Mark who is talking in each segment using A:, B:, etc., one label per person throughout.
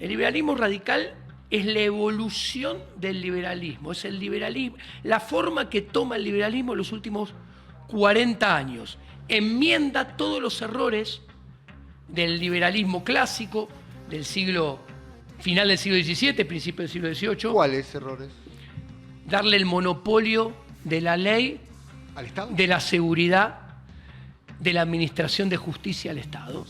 A: El liberalismo radical es la evolución del liberalismo, es el liberalismo, la forma que toma el liberalismo en los últimos 40 años. Enmienda todos los errores del liberalismo clásico del final del siglo XVII, principio del siglo XVIII.
B: ¿Cuáles errores?
A: Darle el monopolio de la ley,
B: ¿Al Estado?
A: de la seguridad, de la administración de justicia al Estado.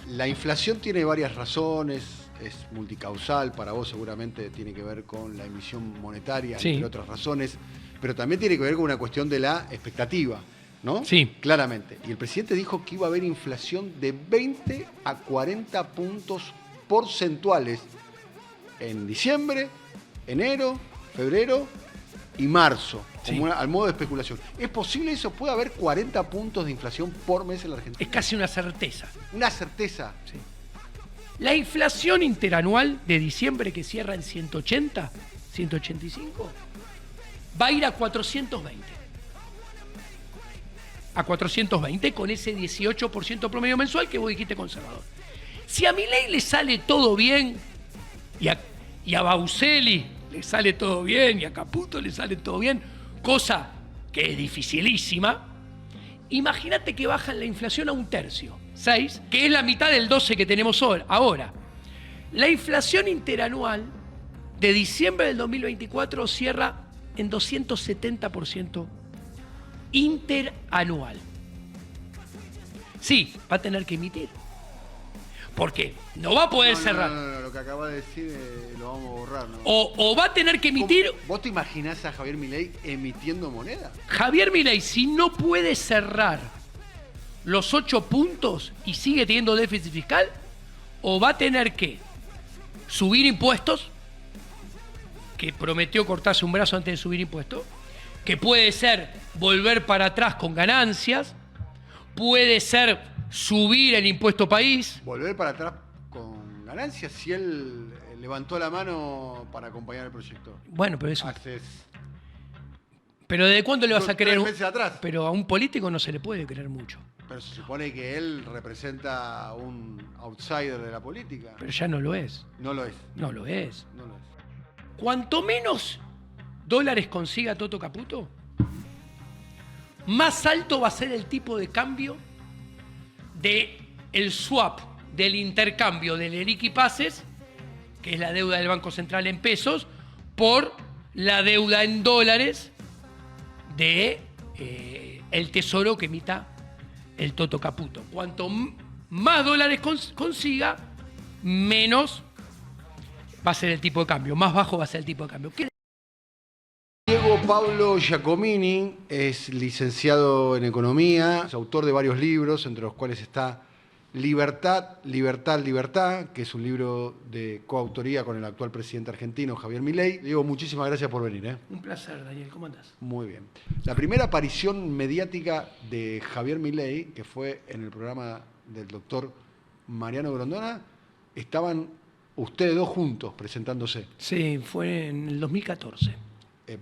B: La inflación tiene varias razones, es multicausal, para vos seguramente tiene que ver con la emisión monetaria,
A: Sí.
B: entre otras razones, pero también tiene que ver con una cuestión de la expectativa, ¿no?
A: Sí.
B: Claramente. Y el presidente dijo que iba a haber inflación de 20 a 40 puntos porcentuales en diciembre, enero, febrero y marzo, como
A: Sí.
B: al modo de especulación. ¿Es posible eso? ¿Puede haber 40 puntos de inflación por mes en la Argentina?
A: Es casi una certeza.
B: Una certeza.
A: Sí. La inflación interanual de diciembre, que cierra en 180, 185, va a ir a 420. A 420 con ese 18% promedio mensual que vos dijiste conservador. Si a Milei le sale todo bien, y a Bauseli le sale todo bien, y a Caputo le sale todo bien, cosa que es dificilísima, imagínate que bajan la inflación a 1/3, 6, que es la mitad del 12 que tenemos ahora. La inflación interanual de diciembre del 2024 cierra en 270% interanual. Sí, va a tener que emitir. Porque no va a poder cerrar.
B: No, lo que acaba de decir lo vamos a borrar, ¿no?
A: O va a tener que emitir.
B: ¿Vos te imaginás a Javier Milei emitiendo moneda?
A: Javier Milei, si no puede cerrar los 8 puntos y sigue teniendo déficit fiscal, o va a tener que subir impuestos, que prometió cortarse un brazo antes de subir impuestos, que puede ser volver para atrás con ganancias, puede ser subir el impuesto país.
B: Volver para atrás con ganancias si él levantó la mano para acompañar el proyecto.
A: Bueno, pero eso.
B: Hace
A: Pero ¿desde cuándo le vas a creer?
B: 3 meses atrás.
A: Pero a un político no se le puede creer mucho.
B: Pero se supone que él representa un outsider de la política.
A: Pero ya no lo es.
B: No lo es.
A: No lo es.
B: No lo es.
A: Cuanto menos dólares consiga Toto Caputo, más alto va a ser el tipo de cambio del swap, del intercambio del ELIC pases, que es la deuda del Banco Central en pesos, por la deuda en dólares de el tesoro que emita el Toto Caputo. Cuanto más dólares consiga, menos va a ser el tipo de cambio, más bajo va a ser el tipo de cambio.
B: Diego Pablo Giacomini es licenciado en Economía, es autor de varios libros, entre los cuales está Libertad, Libertad, Libertad, que es un libro de coautoría con el actual presidente argentino, Javier Milei. Diego, muchísimas gracias por venir.
A: Un placer, Daniel. ¿Cómo andás?
B: Muy bien. La primera aparición mediática de Javier Milei, que fue en el programa del doctor Mariano Grondona, estaban ustedes dos juntos presentándose.
A: Sí, fue en el 2014.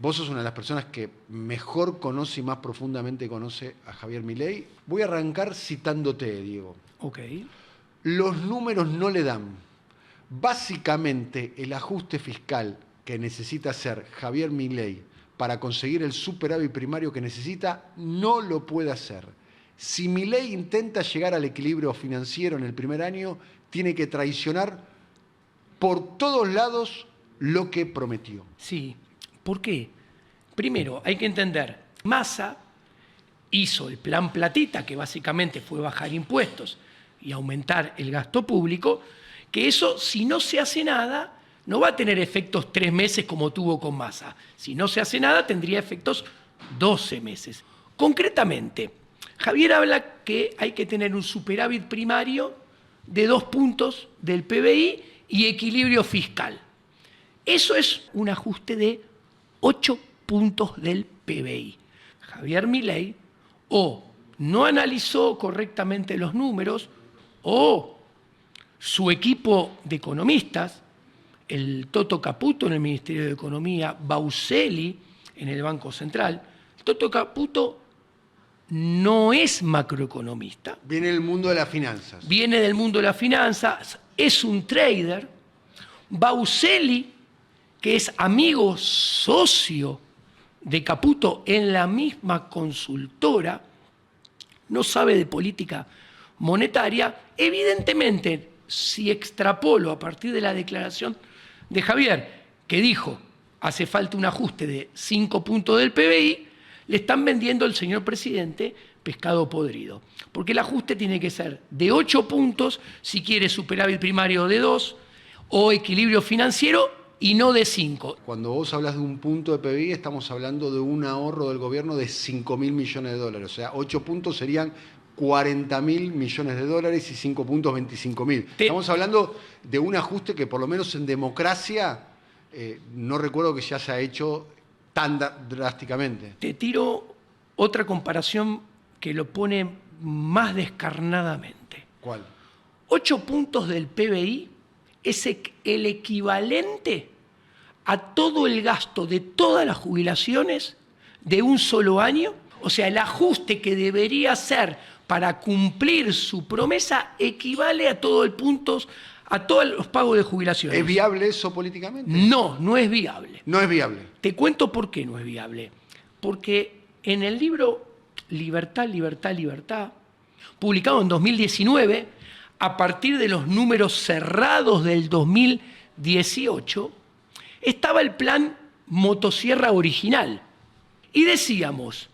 B: Vos sos una de las personas que mejor conoce y más profundamente conoce a Javier Milei. Voy a arrancar citándote, Diego.
A: Ok.
B: Los números no le dan. Básicamente, el ajuste fiscal que necesita hacer Javier Milei para conseguir el superávit primario que necesita, no lo puede hacer. Si Milei intenta llegar al equilibrio financiero en el primer año, tiene que traicionar por todos lados lo que prometió.
A: Sí. ¿Por qué? Primero, hay que entender, Massa hizo el plan Platita, que básicamente fue bajar impuestos y aumentar el gasto público, que eso, si no se hace nada, no va a tener efectos 3 meses como tuvo con Massa. Si no se hace nada, tendría efectos 12 meses. Concretamente, Javier habla que hay que tener un superávit primario de 2 puntos del PBI y equilibrio fiscal. Eso es un ajuste de 8 puntos del PBI. Javier Milei o no analizó correctamente los números o su equipo de economistas, el Toto Caputo en el Ministerio de Economía, Bauseli en el Banco Central. El Toto Caputo no es macroeconomista.
B: Viene del mundo de las finanzas.
A: Viene del mundo de las finanzas, es un trader, Bauselli, que es amigo socio de Caputo en la misma consultora, no sabe de política monetaria. Evidentemente, si extrapolo a partir de la declaración de Javier, que dijo, hace falta un ajuste de 5 puntos del PBI, le están vendiendo al señor presidente pescado podrido. Porque el ajuste tiene que ser de 8 puntos, si quiere superávit primario de 2, o equilibrio financiero, y no de 5.
B: Cuando vos hablas de un punto de PBI, estamos hablando de un ahorro del gobierno de 5.000 millones de dólares. O sea, 8 puntos serían 40.000 millones de dólares y 5 puntos 25.000. Estamos hablando de un ajuste que por lo menos en democracia no recuerdo que se haya hecho tan drásticamente.
A: Te tiro otra comparación que lo pone más descarnadamente.
B: ¿Cuál?
A: 8 puntos del PBI es el equivalente a todo el gasto de todas las jubilaciones de un solo año. O sea, el ajuste que debería ser para cumplir su promesa equivale a todos los pagos de jubilaciones.
B: ¿Es viable eso políticamente?
A: No, no es viable.
B: No es viable.
A: Te cuento por qué no es viable. Porque en el libro Libertad, Libertad, Libertad, publicado en 2019, a partir de los números cerrados del 2018, estaba el plan motosierra original. Y decíamos,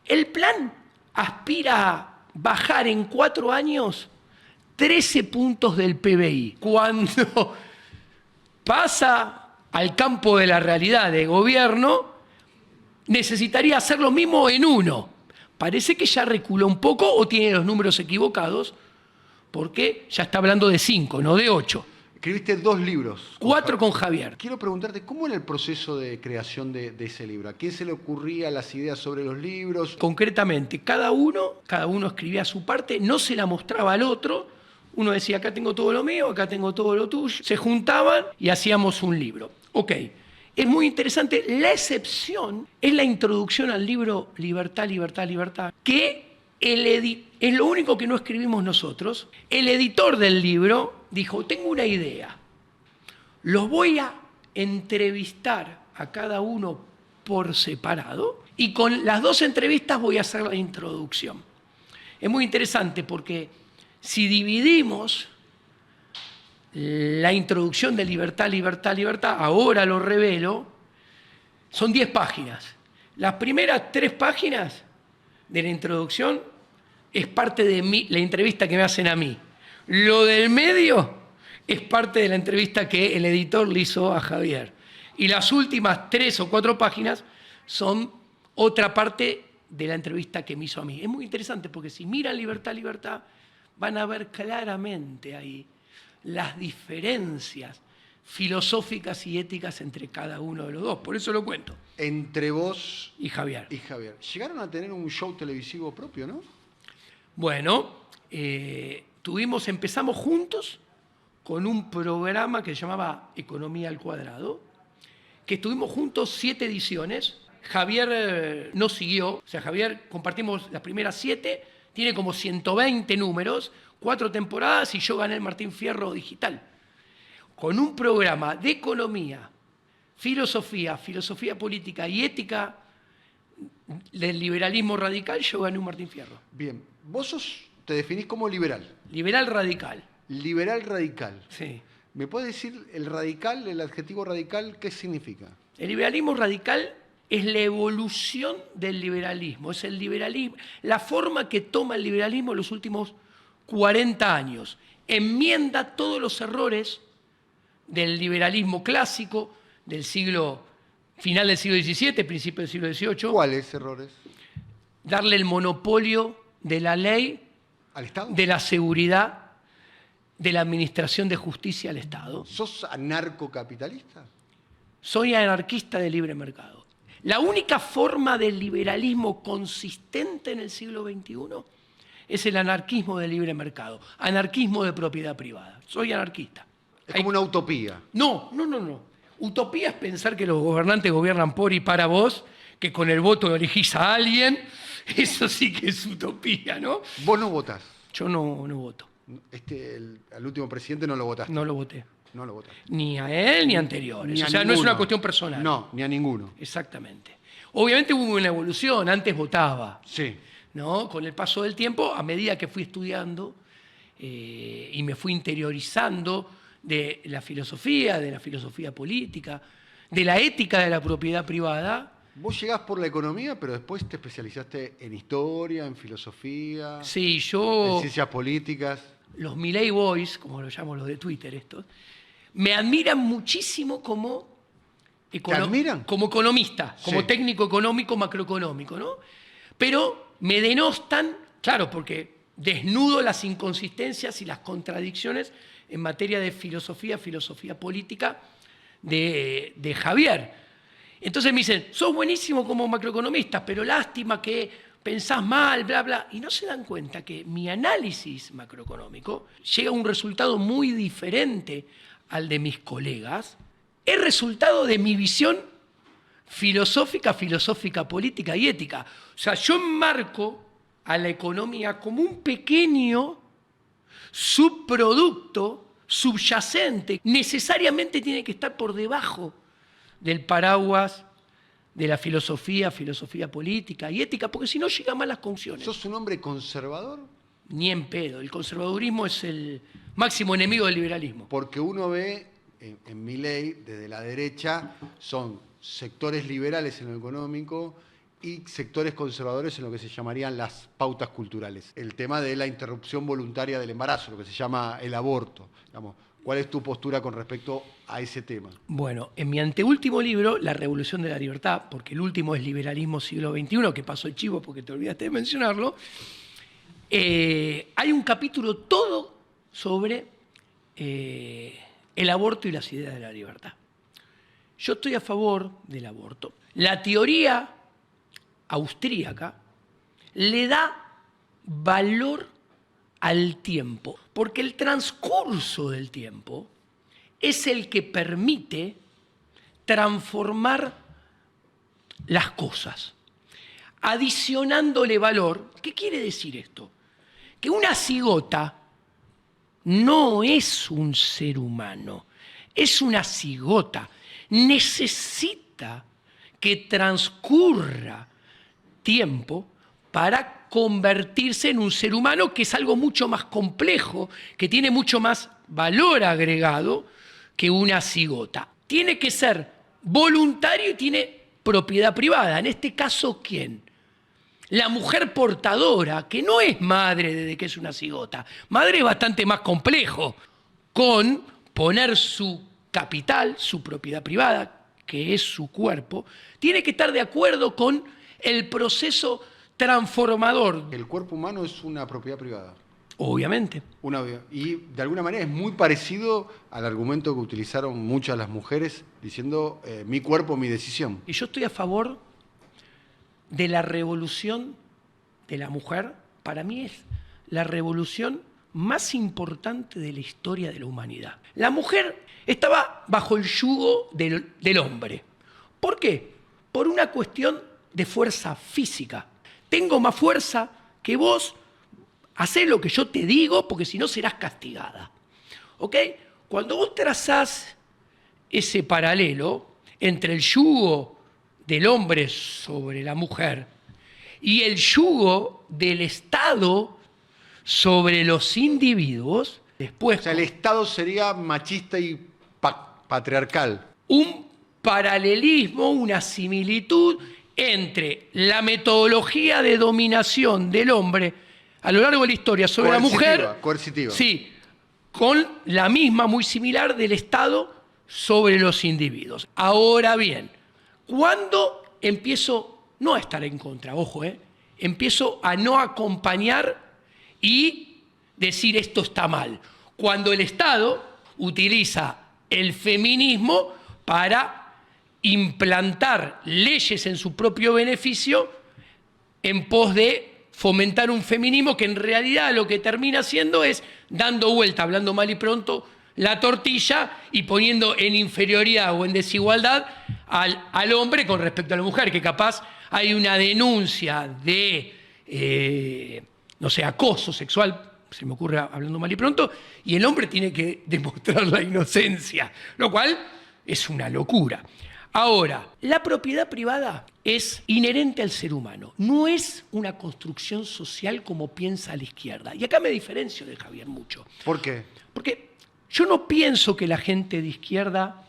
A: el plan aspira a bajar en 4 años 13 puntos del PBI. Cuando pasa al campo de la realidad de gobierno, necesitaría hacer lo mismo en 1. Parece que ya reculó un poco o tiene los números equivocados, porque ya está hablando de 5, no de 8.
B: Escribiste 2 libros.
A: 4 con Javier.
B: Quiero preguntarte, ¿cómo era el proceso de creación de ese libro? ¿A quién se le ocurría las ideas sobre los libros?
A: Concretamente, cada uno escribía su parte, no se la mostraba al otro. Uno decía, acá tengo todo lo mío, acá tengo todo lo tuyo. Se juntaban y hacíamos un libro. Ok, es muy interesante. La excepción es la introducción al libro Libertad, Libertad, Libertad, que es lo único que no escribimos nosotros. El editor del libro dijo, tengo una idea, los voy a entrevistar a cada uno por separado y con las 2 entrevistas voy a hacer la introducción. Es muy interesante porque si dividimos la introducción de Libertad, Libertad, Libertad, ahora lo revelo, son 10 páginas. Las primeras 3 páginas de la introducción es parte de la entrevista que me hacen a mí. Lo del medio es parte de la entrevista que el editor le hizo a Javier. Y las últimas 3 o 4 páginas son otra parte de la entrevista que me hizo a mí. Es muy interesante porque si miran Libertad, Libertad, van a ver claramente ahí las diferencias filosóficas y éticas entre cada uno de los 2. Por eso lo cuento.
B: Entre vos
A: y Javier.
B: Llegaron a tener un show televisivo propio, ¿no?
A: Bueno, empezamos juntos con un programa que se llamaba Economía al Cuadrado, que estuvimos juntos 7 ediciones. Javier no siguió, o sea, Javier compartimos las primeras 7, tiene como 120 números, 4 temporadas y yo gané el Martín Fierro digital. Con un programa de economía, filosofía política y ética del liberalismo radical, yo gané un Martín Fierro.
B: Bien, vos te definís como liberal.
A: Liberal radical.
B: Liberal radical.
A: Sí.
B: ¿Me puedes decir el adjetivo radical, qué significa?
A: El liberalismo radical es la evolución del liberalismo, es el liberalismo, la forma que toma el liberalismo en los últimos 40 años. Enmienda todos los errores del liberalismo clásico del final del siglo XVII, principio del siglo XVIII.
B: ¿Cuáles errores?
A: Darle el monopolio de la ley,
B: ¿al Estado?
A: De la seguridad, de la administración de justicia al Estado.
B: ¿Sos anarcocapitalista?
A: Soy anarquista de libre mercado. La única forma del liberalismo consistente en el siglo XXI es el anarquismo de libre mercado, anarquismo de propiedad privada. Soy anarquista.
B: Es como una utopía.
A: No. Utopía es pensar que los gobernantes gobiernan por y para vos, que con el voto elegís a alguien. Eso sí que es utopía, ¿no?
B: ¿Vos no votás?
A: Yo no voto.
B: Al último presidente no lo votaste.
A: No lo voté.
B: No lo votaste.
A: Ni a él ni a anteriores.
B: Ni a
A: O sea, no es
B: ninguno.
A: una cuestión personal.
B: No, ni a ninguno.
A: Exactamente. Obviamente hubo una evolución. Antes votaba,
B: Sí.
A: ¿no? Con el paso del tiempo, a medida que fui estudiando y me fui interiorizando de la filosofía política, de la ética de la propiedad privada.
B: Vos llegás por la economía, pero después te especializaste en historia, en filosofía,
A: Sí,
B: en
A: yo,
B: ciencias políticas.
A: los Milei Boys, como lo llamo los de Twitter estos, me admiran muchísimo como,
B: ¿Te admiran?
A: como economista, como
B: Sí.
A: técnico económico, macroeconómico, ¿no? Pero me denostan, claro, porque desnudo las inconsistencias y las contradicciones en materia de filosofía política de Javier. Entonces me dicen, sos buenísimo como macroeconomista, pero lástima que pensás mal, bla, bla. Y no se dan cuenta que mi análisis macroeconómico llega a un resultado muy diferente al de mis colegas. Es resultado de mi visión filosófica, política y ética. O sea, yo enmarco a la economía como un pequeño subproducto subyacente. Necesariamente tiene que estar por debajo del paraguas de la filosofía política y ética, porque si no llegan mal las conclusiones.
B: ¿Sos un hombre conservador?
A: Ni en pedo. El conservadurismo es el máximo enemigo del liberalismo.
B: Porque uno ve en Milei, desde la derecha, son sectores liberales en lo económico y sectores conservadores en lo que se llamarían las pautas culturales. El tema de la interrupción voluntaria del embarazo, lo que se llama el aborto. Digamos, ¿cuál es tu postura con respecto a ese tema?
A: Bueno, en mi anteúltimo libro, La Revolución de la Libertad, porque el último es Liberalismo siglo XXI, que pasó el chivo porque te olvidaste de mencionarlo, hay un capítulo todo sobre el aborto y las ideas de la libertad. Yo estoy a favor del aborto. La teoría austríaca le da valor al tiempo, porque el transcurso del tiempo es el que permite transformar las cosas, adicionándole valor. ¿Qué quiere decir esto? Que una cigota no es un ser humano, es una cigota. Necesita que transcurra tiempo para convertirse en un ser humano, que es algo mucho más complejo, que tiene mucho más valor agregado que una cigota. Tiene que ser voluntario y tiene propiedad privada. En este caso, ¿quién? La mujer portadora, que no es madre desde que es una cigota. Madre es bastante más complejo, con poner su capital, su propiedad privada, que es su cuerpo, tiene que estar de acuerdo con el proceso transformador.
B: El cuerpo humano es una propiedad privada.
A: Obviamente.
B: Y de alguna manera es muy parecido al argumento que utilizaron muchas las mujeres diciendo mi cuerpo, mi decisión.
A: Y yo estoy a favor de la revolución de la mujer. Para mí es la revolución más importante de la historia de la humanidad. La mujer estaba bajo el yugo del hombre. ¿Por qué? Por una cuestión de fuerza física. Tengo más fuerza que vos, hacé lo que yo te digo, porque si no serás castigada. ¿Ok? Cuando vos trazás ese paralelo entre el yugo del hombre sobre la mujer y el yugo del Estado sobre los individuos, después...
B: O sea, el Estado sería machista y patriarcal.
A: Un paralelismo, una similitud entre la metodología de dominación del hombre a lo largo de la historia sobre la mujer,
B: coercitiva.
A: Sí, con la misma, muy similar, del Estado sobre los individuos. Ahora bien, ¿cuándo empiezo no a estar en contra? Ojo, empiezo a no acompañar y decir esto está mal. Cuando el Estado utiliza el feminismo para implantar leyes en su propio beneficio en pos de fomentar un feminismo que en realidad lo que termina haciendo es dando vuelta, hablando mal y pronto, la tortilla y poniendo en inferioridad o en desigualdad al hombre con respecto a la mujer, que capaz hay una denuncia de, no sé, acoso sexual, se me ocurre hablando mal y pronto, y el hombre tiene que demostrar la inocencia, lo cual es una locura. Ahora, la propiedad privada es inherente al ser humano, no es una construcción social como piensa la izquierda. Y acá me diferencio de Javier mucho.
B: ¿Por qué?
A: Porque yo no pienso que la gente de izquierda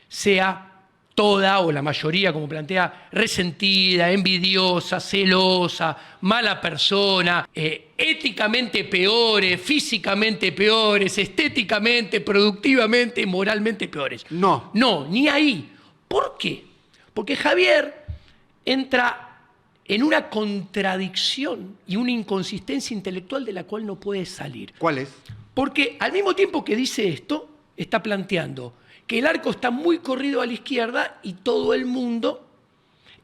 A: sea toda o la mayoría, como plantea, resentida, envidiosa, celosa, mala persona, éticamente peores, físicamente peores, estéticamente, productivamente, moralmente peores.
B: No.
A: No, ni ahí. ¿Por qué? Porque Javier entra en una contradicción y una inconsistencia intelectual de la cual no puede salir.
B: ¿Cuál es?
A: Porque al mismo tiempo que dice esto, está planteando que el arco está muy corrido a la izquierda y todo el mundo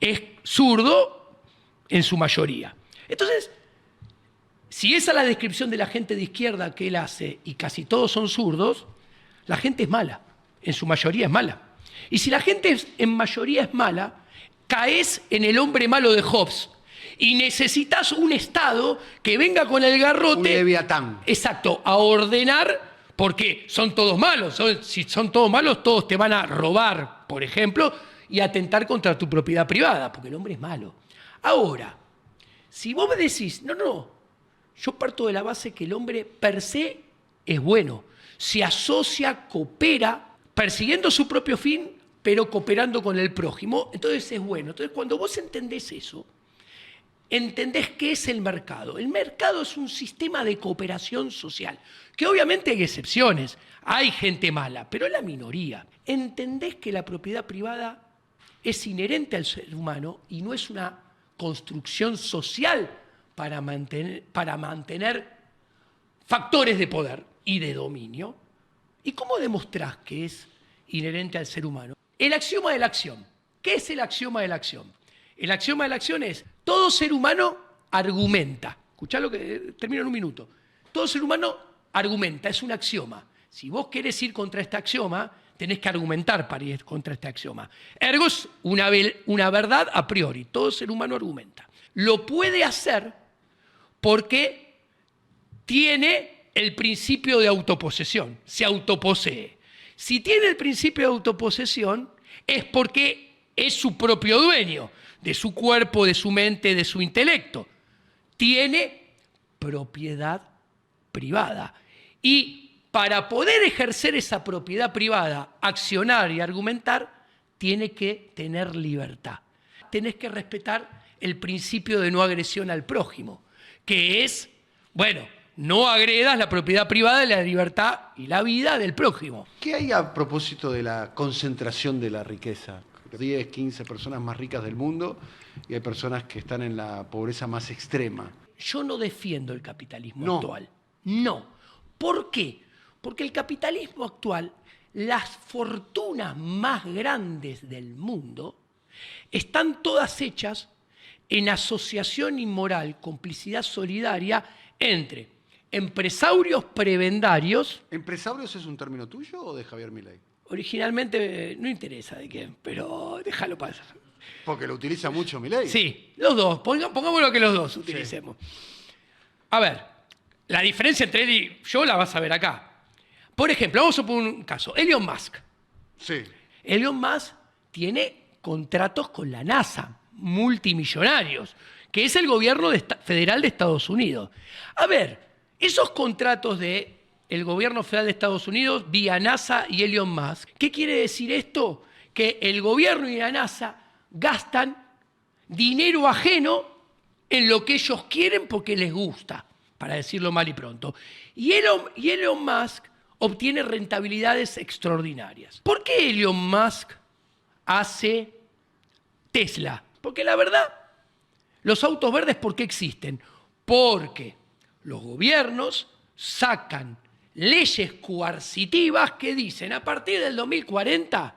A: es zurdo en su mayoría. Entonces, si esa es la descripción de la gente de izquierda que él hace y casi todos son zurdos, la gente es mala, en su mayoría es mala. Y si la gente en mayoría es mala, caes en el hombre malo de Hobbes y necesitas un Estado que venga con el garrote.
B: Un leviatán.
A: Exacto, a ordenar, porque son todos malos. Si son todos malos, todos te van a robar, por ejemplo, y atentar contra tu propiedad privada, porque el hombre es malo. Ahora, si vos me decís, no, yo parto de la base que el hombre per se es bueno, se asocia, coopera, persiguiendo su propio fin, pero cooperando con el prójimo, entonces es bueno. Entonces, cuando vos entendés eso, entendés qué es el mercado. El mercado es un sistema de cooperación social, que obviamente hay excepciones, hay gente mala, pero es la minoría. Entendés que la propiedad privada es inherente al ser humano y no es una construcción social para mantener factores de poder y de dominio. ¿Y cómo demostrás que es inherente al ser humano? El axioma de la acción. ¿Qué es el axioma de la acción? El axioma de la acción es: todo ser humano argumenta. Escuchá lo que termino en un minuto. Todo ser humano argumenta, es un axioma. Si vos querés ir contra este axioma, tenés que argumentar para ir contra este axioma. Ergo es una verdad a priori. Todo ser humano argumenta. Lo puede hacer porque tiene el principio de autoposesión, se autoposee. Si tiene el principio de autoposesión, es porque es su propio dueño de su cuerpo, de su mente, de su intelecto. Tiene propiedad privada. Y para poder ejercer esa propiedad privada, accionar y argumentar, tiene que tener libertad. Tenés que respetar el principio de no agresión al prójimo, que es, no agredas la propiedad privada de la libertad y la vida del prójimo.
B: ¿Qué hay a propósito de la concentración de la riqueza? 10, 15 personas más ricas del mundo y hay personas que están en la pobreza más extrema.
A: Yo no defiendo el capitalismo actual. No. ¿Por qué? Porque el capitalismo actual, las fortunas más grandes del mundo, están todas hechas en asociación inmoral, complicidad solidaria entre empresarios prebendarios.
B: ¿Empresarios es un término tuyo o de Javier Milei?
A: Originalmente no interesa de quién, pero déjalo pasar.
B: Porque lo utiliza mucho Milei.
A: Sí, los dos, pongámoslo que los dos utilicemos. Sí. A ver, la diferencia entre él y yo la vas a ver acá. Por ejemplo, vamos a poner un caso, Elon Musk.
B: Sí.
A: Elon Musk tiene contratos con la NASA, multimillonarios, que es el gobierno federal de Estados Unidos. A ver, esos contratos del gobierno federal de Estados Unidos vía NASA y Elon Musk, ¿qué quiere decir esto? Que el gobierno y la NASA gastan dinero ajeno en lo que ellos quieren porque les gusta, para decirlo mal y pronto. Y Elon Musk obtiene rentabilidades extraordinarias. ¿Por qué Elon Musk hace Tesla? Porque la verdad, los autos verdes, ¿por qué existen? Porque los gobiernos sacan leyes coercitivas que dicen a partir del 2040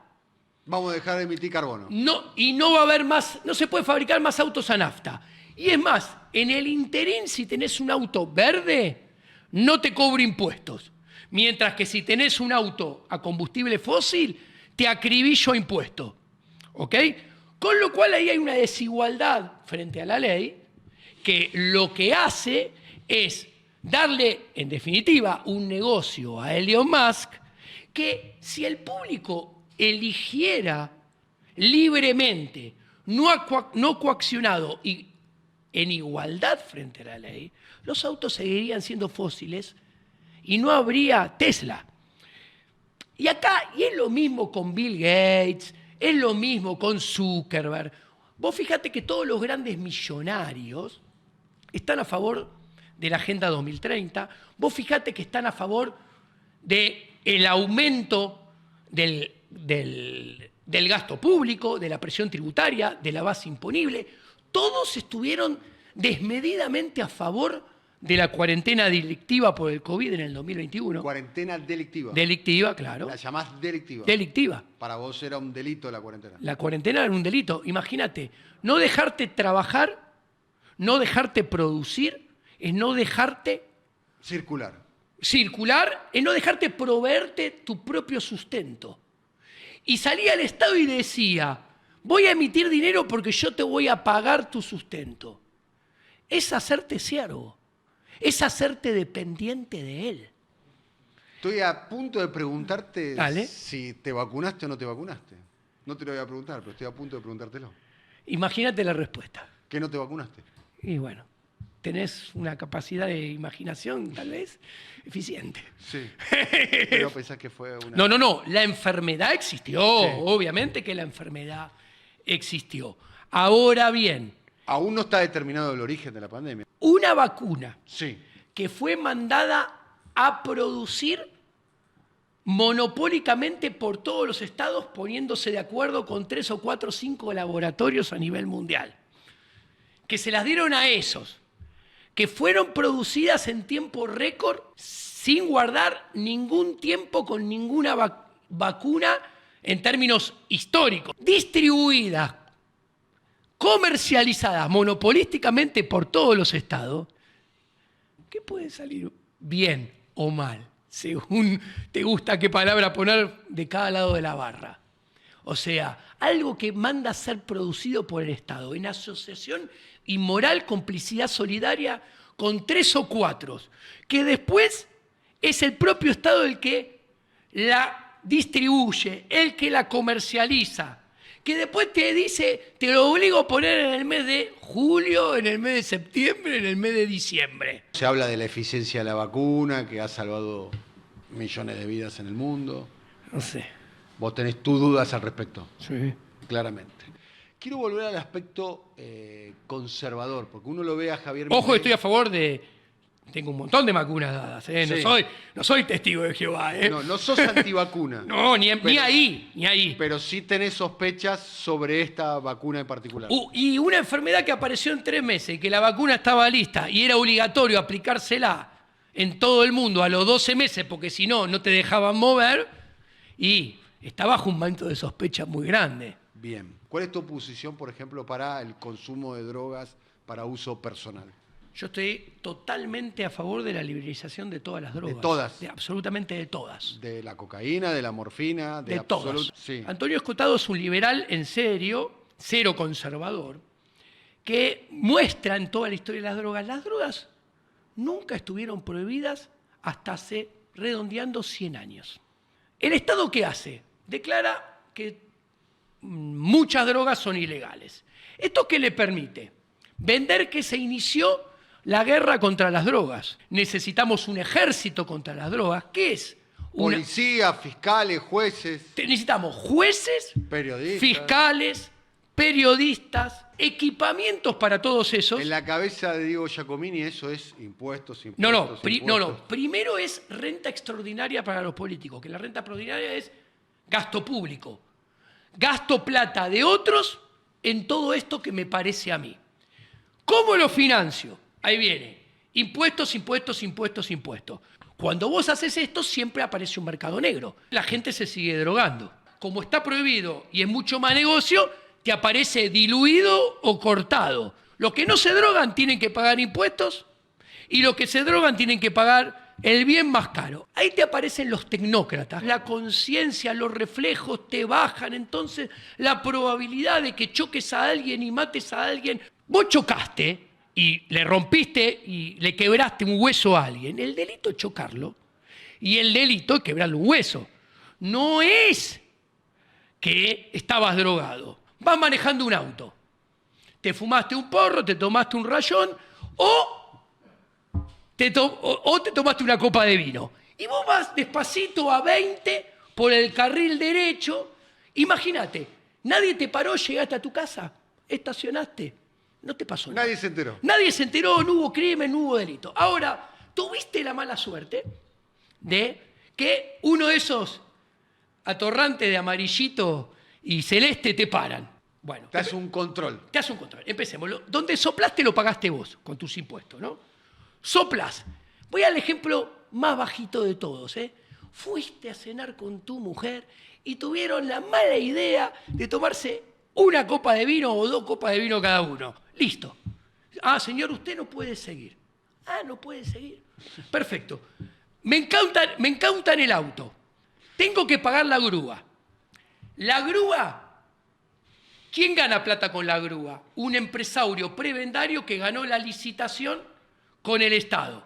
B: vamos a dejar de emitir carbono.
A: No va a haber más, no se puede fabricar más autos a nafta. Y es más, en el interín, si tenés un auto verde, no te cobra impuestos. Mientras que si tenés un auto a combustible fósil, te acribillo impuestos. ¿Ok? Con lo cual ahí hay una desigualdad frente a la ley que lo que hace es darle, en definitiva, un negocio a Elon Musk que si el público eligiera libremente, no coaccionado y en igualdad frente a la ley, los autos seguirían siendo fósiles y no habría Tesla. Y es lo mismo con Bill Gates, es lo mismo con Zuckerberg. Vos fíjate que todos los grandes millonarios están a favor de la Agenda 2030. Vos fíjate que están a favor del aumento del gasto público, de la presión tributaria, de la base imponible. Todos estuvieron desmedidamente a favor de la cuarentena delictiva por el COVID en el 2021.
B: Cuarentena delictiva.
A: Delictiva, claro.
B: La llamás delictiva.
A: Delictiva.
B: Para vos era un delito la cuarentena.
A: La cuarentena era un delito. Imagínate, no dejarte trabajar, no dejarte producir, es no dejarte
B: circular,
A: es no dejarte proveerte tu propio sustento. Y salía el Estado y decía, voy a emitir dinero porque yo te voy a pagar tu sustento. Es hacerte siervo, es hacerte dependiente de él.
B: Estoy a punto de preguntarte
A: Dale.
B: si te vacunaste o no te vacunaste. No te lo voy a preguntar, pero estoy a punto de preguntártelo.
A: Imagínate la respuesta.
B: ¿Qué no te vacunaste?
A: Y bueno, tenés una capacidad de imaginación, tal vez, eficiente.
B: Sí. Pero pensás que fue una...
A: No. La enfermedad existió. Sí. Obviamente que la enfermedad existió. Ahora bien...
B: Aún no está determinado el origen de la pandemia.
A: Una vacuna
B: sí.
A: que fue mandada a producir monopólicamente por todos los estados, poniéndose de acuerdo con 3 o 4 o 5 laboratorios a nivel mundial, que se las dieron a esos, que fueron producidas en tiempo récord sin guardar ningún tiempo con ninguna vacuna en términos históricos, distribuidas, comercializadas monopolísticamente por todos los estados. ¿Qué puede salir bien o mal, según te gusta qué palabra poner de cada lado de la barra? O sea, algo que manda a ser producido por el Estado en asociación y moral complicidad solidaria con 3 o 4, que después es el propio Estado el que la distribuye, el que la comercializa, que después te dice, te lo obligo a poner en el mes de julio, en el mes de septiembre, en el mes de diciembre.
B: Se habla de la eficiencia de la vacuna, que ha salvado millones de vidas en el mundo.
A: No sé.
B: Vos tenés tus dudas al respecto.
A: Sí.
B: Claramente. Quiero volver al aspecto conservador, porque uno lo ve a Javier
A: Ojo,
B: Milei.
A: estoy a favor de... Tengo un montón de vacunas dadas, ¿eh?
B: Sí.
A: No soy testigo de Jehová, ¿eh?
B: No sos antivacuna.
A: No, ni ahí.
B: Pero sí tenés sospechas sobre esta vacuna en particular.
A: Y una enfermedad que apareció en 3 meses y que la vacuna estaba lista y era obligatorio aplicársela en todo el mundo a los 12 meses, porque si no, no te dejaban mover, y está bajo un manto de sospecha muy grande.
B: Bien. ¿Cuál es tu posición, por ejemplo, para el consumo de drogas para uso personal?
A: Yo estoy totalmente a favor de la liberalización de todas las drogas.
B: ¿De todas?
A: Absolutamente de todas.
B: De la cocaína, de la morfina,
A: de todas.
B: Sí.
A: Antonio Escotado es un liberal en serio, cero conservador, que muestra en toda la historia de las drogas nunca estuvieron prohibidas hasta hace, redondeando, 100 años. ¿El Estado qué hace? Declara que muchas drogas son ilegales. ¿Esto qué le permite? Vender que se inició la guerra contra las drogas. Necesitamos un ejército contra las drogas. ¿Qué es?
B: Policía, fiscales, jueces.
A: Necesitamos jueces,
B: periodistas,
A: fiscales, periodistas, equipamientos para todos esos.
B: En la cabeza de Diego Giacomini eso es impuestos.
A: No. Primero es renta extraordinaria para los políticos, que la renta extraordinaria es gasto público. Gasto plata de otros en todo esto que me parece a mí. ¿Cómo lo financio? Ahí viene. Impuestos. Cuando vos haces esto, siempre aparece un mercado negro. La gente se sigue drogando. Como está prohibido y es mucho más negocio, te aparece diluido o cortado. Los que no se drogan tienen que pagar impuestos y los que se drogan tienen que pagar el bien más caro. Ahí te aparecen los tecnócratas. La conciencia, los reflejos te bajan. Entonces, la probabilidad de que choques a alguien y mates a alguien. Vos chocaste y le rompiste y le quebraste un hueso a alguien, el delito es chocarlo y el delito es quebrarle un hueso. No es que estabas drogado. Vas manejando un auto. Te fumaste un porro, te tomaste un rayón o te tomaste una copa de vino. Y vos vas despacito a 20 por el carril derecho. Imagínate, nadie te paró, llegaste a tu casa, estacionaste, no te pasó nada.
B: Nadie se enteró.
A: Nadie se enteró, no hubo crimen, no hubo delito. Ahora, tuviste la mala suerte de que uno de esos atorrantes de amarillito y celeste te paran. Bueno,
B: Te hace un control.
A: te hace un control. Empecemos. Donde soplaste lo pagaste vos con tus impuestos, ¿no? Soplas. Voy al ejemplo más bajito de todos, ¿eh? Fuiste a cenar con tu mujer y tuvieron la mala idea de tomarse una copa de vino o 2 copas de vino cada uno. Listo. Ah, señor, usted no puede seguir. Ah, no puede seguir. Perfecto. Me encautan el auto. Tengo que pagar la grúa. La grúa, ¿quién gana plata con la grúa? Un empresario prebendario que ganó la licitación con el Estado.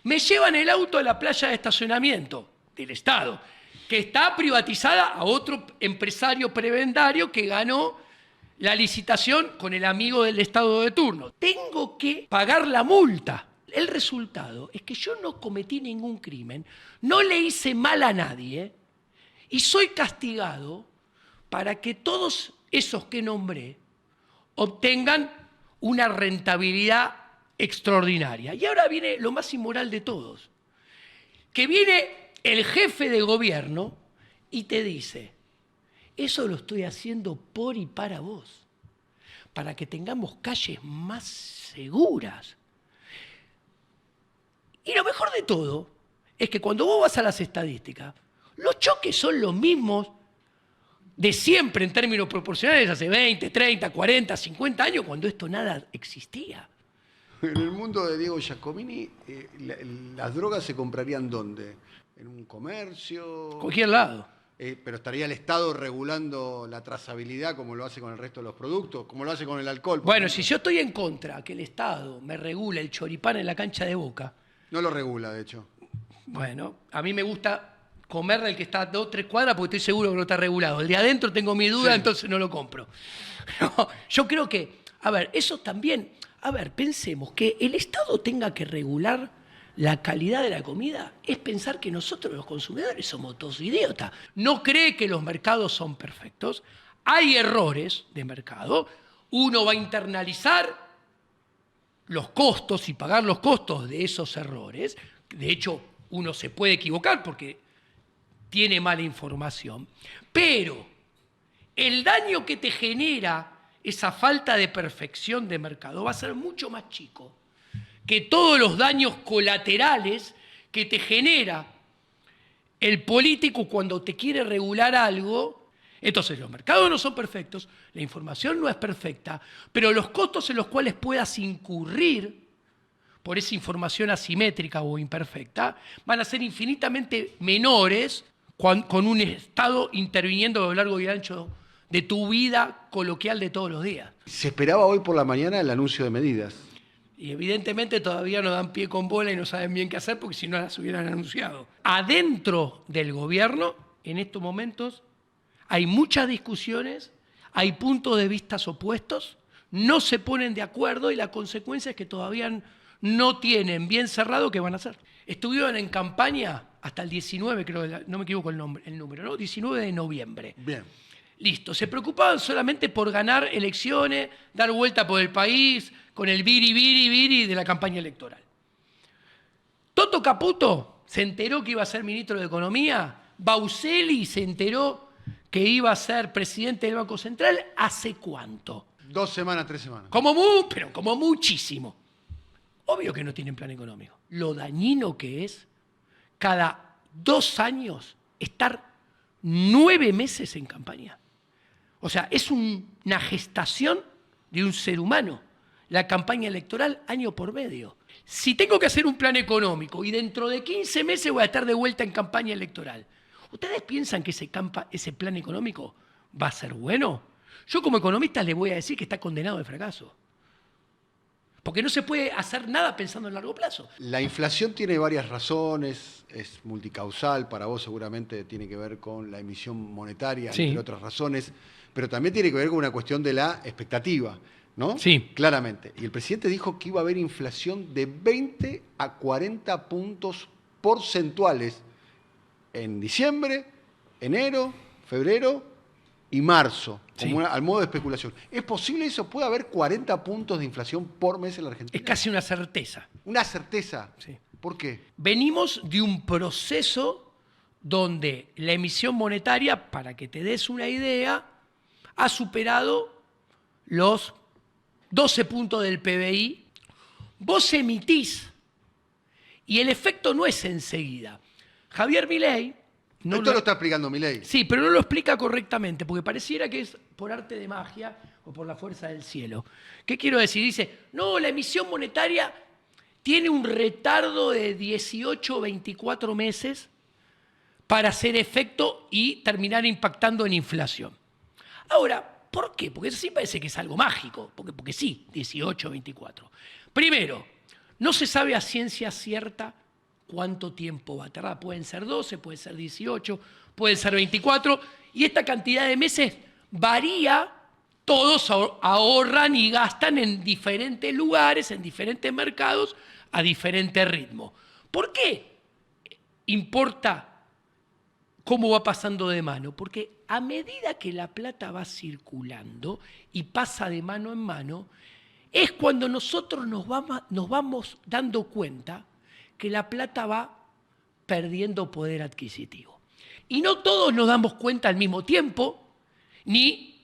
A: Me llevan el auto a la playa de estacionamiento del Estado, que está privatizada a otro empresario prebendario que ganó la licitación con el amigo del Estado de turno. Tengo que pagar la multa. El resultado es que yo no cometí ningún crimen, no le hice mal a nadie y soy castigado para que todos esos que nombré obtengan una rentabilidad extraordinaria. Y ahora viene lo más inmoral de todos, que viene el jefe de gobierno y te dice, eso lo estoy haciendo por y para vos, para que tengamos calles más seguras. Y lo mejor de todo es que cuando vos vas a las estadísticas, los choques son los mismos de siempre en términos proporcionales, hace 20, 30, 40, 50 años, cuando esto nada existía.
B: En el mundo de Diego Giacomini, ¿las drogas se comprarían dónde? ¿En un comercio?
A: Cualquier lado.
B: Pero estaría el Estado regulando la trazabilidad como lo hace con el resto de los productos, como lo hace con el alcohol.
A: Bueno, si yo estoy en contra que el Estado me regule el choripán en la cancha de Boca.
B: No lo regula, de hecho.
A: Bueno, a mí me gusta comer del que está a 2 o 3 cuadras porque estoy seguro que no está regulado. El de adentro tengo mi duda,
B: Sí.
A: entonces no lo compro. No, yo creo que, a ver, eso también, a ver, pensemos que el Estado tenga que regular la calidad de la comida, es pensar que nosotros los consumidores somos todos idiotas. No cree que los mercados son perfectos, hay errores de mercado, uno va a internalizar los costos y pagar los costos de esos errores. De hecho, uno se puede equivocar porque tiene mala información, pero el daño que te genera esa falta de perfección de mercado va a ser mucho más chico que todos los daños colaterales que te genera el político cuando te quiere regular algo. Entonces, los mercados no son perfectos, la información no es perfecta, pero los costos en los cuales puedas incurrir por esa información asimétrica o imperfecta van a ser infinitamente menores con un Estado interviniendo a lo largo y ancho de tu vida coloquial de todos los días.
B: Se esperaba hoy por la mañana el anuncio de medidas.
A: Y evidentemente todavía no dan pie con bola y no saben bien qué hacer porque si no las hubieran anunciado. Adentro del gobierno, en estos momentos, hay muchas discusiones, hay puntos de vista opuestos, no se ponen de acuerdo y la consecuencia es que todavía no tienen bien cerrado qué van a hacer. Estuvieron en campaña hasta el 19, creo, no me equivoco el número, ¿no? 19 de noviembre.
B: Bien.
A: Listo, se preocupaban solamente por ganar elecciones, dar vuelta por el país, con el viri de la campaña electoral. Toto Caputo se enteró que iba a ser ministro de Economía, Bauseli se enteró que iba a ser presidente del Banco Central, ¿hace cuánto?
B: 2 semanas, 3 semanas.
A: Pero como muchísimo. Obvio que no tienen plan económico. Lo dañino que es cada 2 años estar 9 meses en campaña. O sea, es una gestación de un ser humano, la campaña electoral año por medio. Si tengo que hacer un plan económico y dentro de 15 meses voy a estar de vuelta en campaña electoral, ¿ustedes piensan que ese plan económico va a ser bueno? Yo como economista les voy a decir que está condenado al fracaso. Porque no se puede hacer nada pensando en largo plazo.
B: La inflación tiene varias razones, es multicausal, para vos seguramente tiene que ver con la emisión monetaria,
A: Sí.
B: entre otras razones, pero también tiene que ver con una cuestión de la expectativa, ¿no?
A: Sí.
B: Claramente. Y el presidente dijo que iba a haber inflación de 20 a 40 puntos porcentuales en diciembre, enero, febrero y marzo, como
A: Sí.
B: al modo de especulación. ¿Es posible eso? ¿Puede haber 40 puntos de inflación por mes en la Argentina?
A: Es casi una certeza.
B: Una certeza.
A: Sí.
B: ¿Por qué?
A: Venimos de un proceso donde la emisión monetaria, para que te des una idea, ha superado los 12 puntos del PBI. Vos emitís y el efecto no es enseguida. Javier Milei...
B: Esto lo está explicando Milei.
A: Sí, pero no lo explica correctamente, porque pareciera que es por arte de magia o por la fuerza del cielo. ¿Qué quiero decir? Dice, no, la emisión monetaria tiene un retardo de 18 o 24 meses para hacer efecto y terminar impactando en inflación. Ahora, ¿por qué? Porque eso sí parece que es algo mágico, porque sí, 18 o 24. Primero, no se sabe a ciencia cierta cuánto tiempo va a tardar. Pueden ser 12, pueden ser 18, pueden ser 24, y esta cantidad de meses varía. Todos ahorran y gastan en diferentes lugares, en diferentes mercados, a diferente ritmo. ¿Por qué importa cómo va pasando de mano? Porque a medida que la plata va circulando y pasa de mano en mano, es cuando nosotros nos vamos dando cuenta que la plata va perdiendo poder adquisitivo. Y no todos nos damos cuenta al mismo tiempo, ni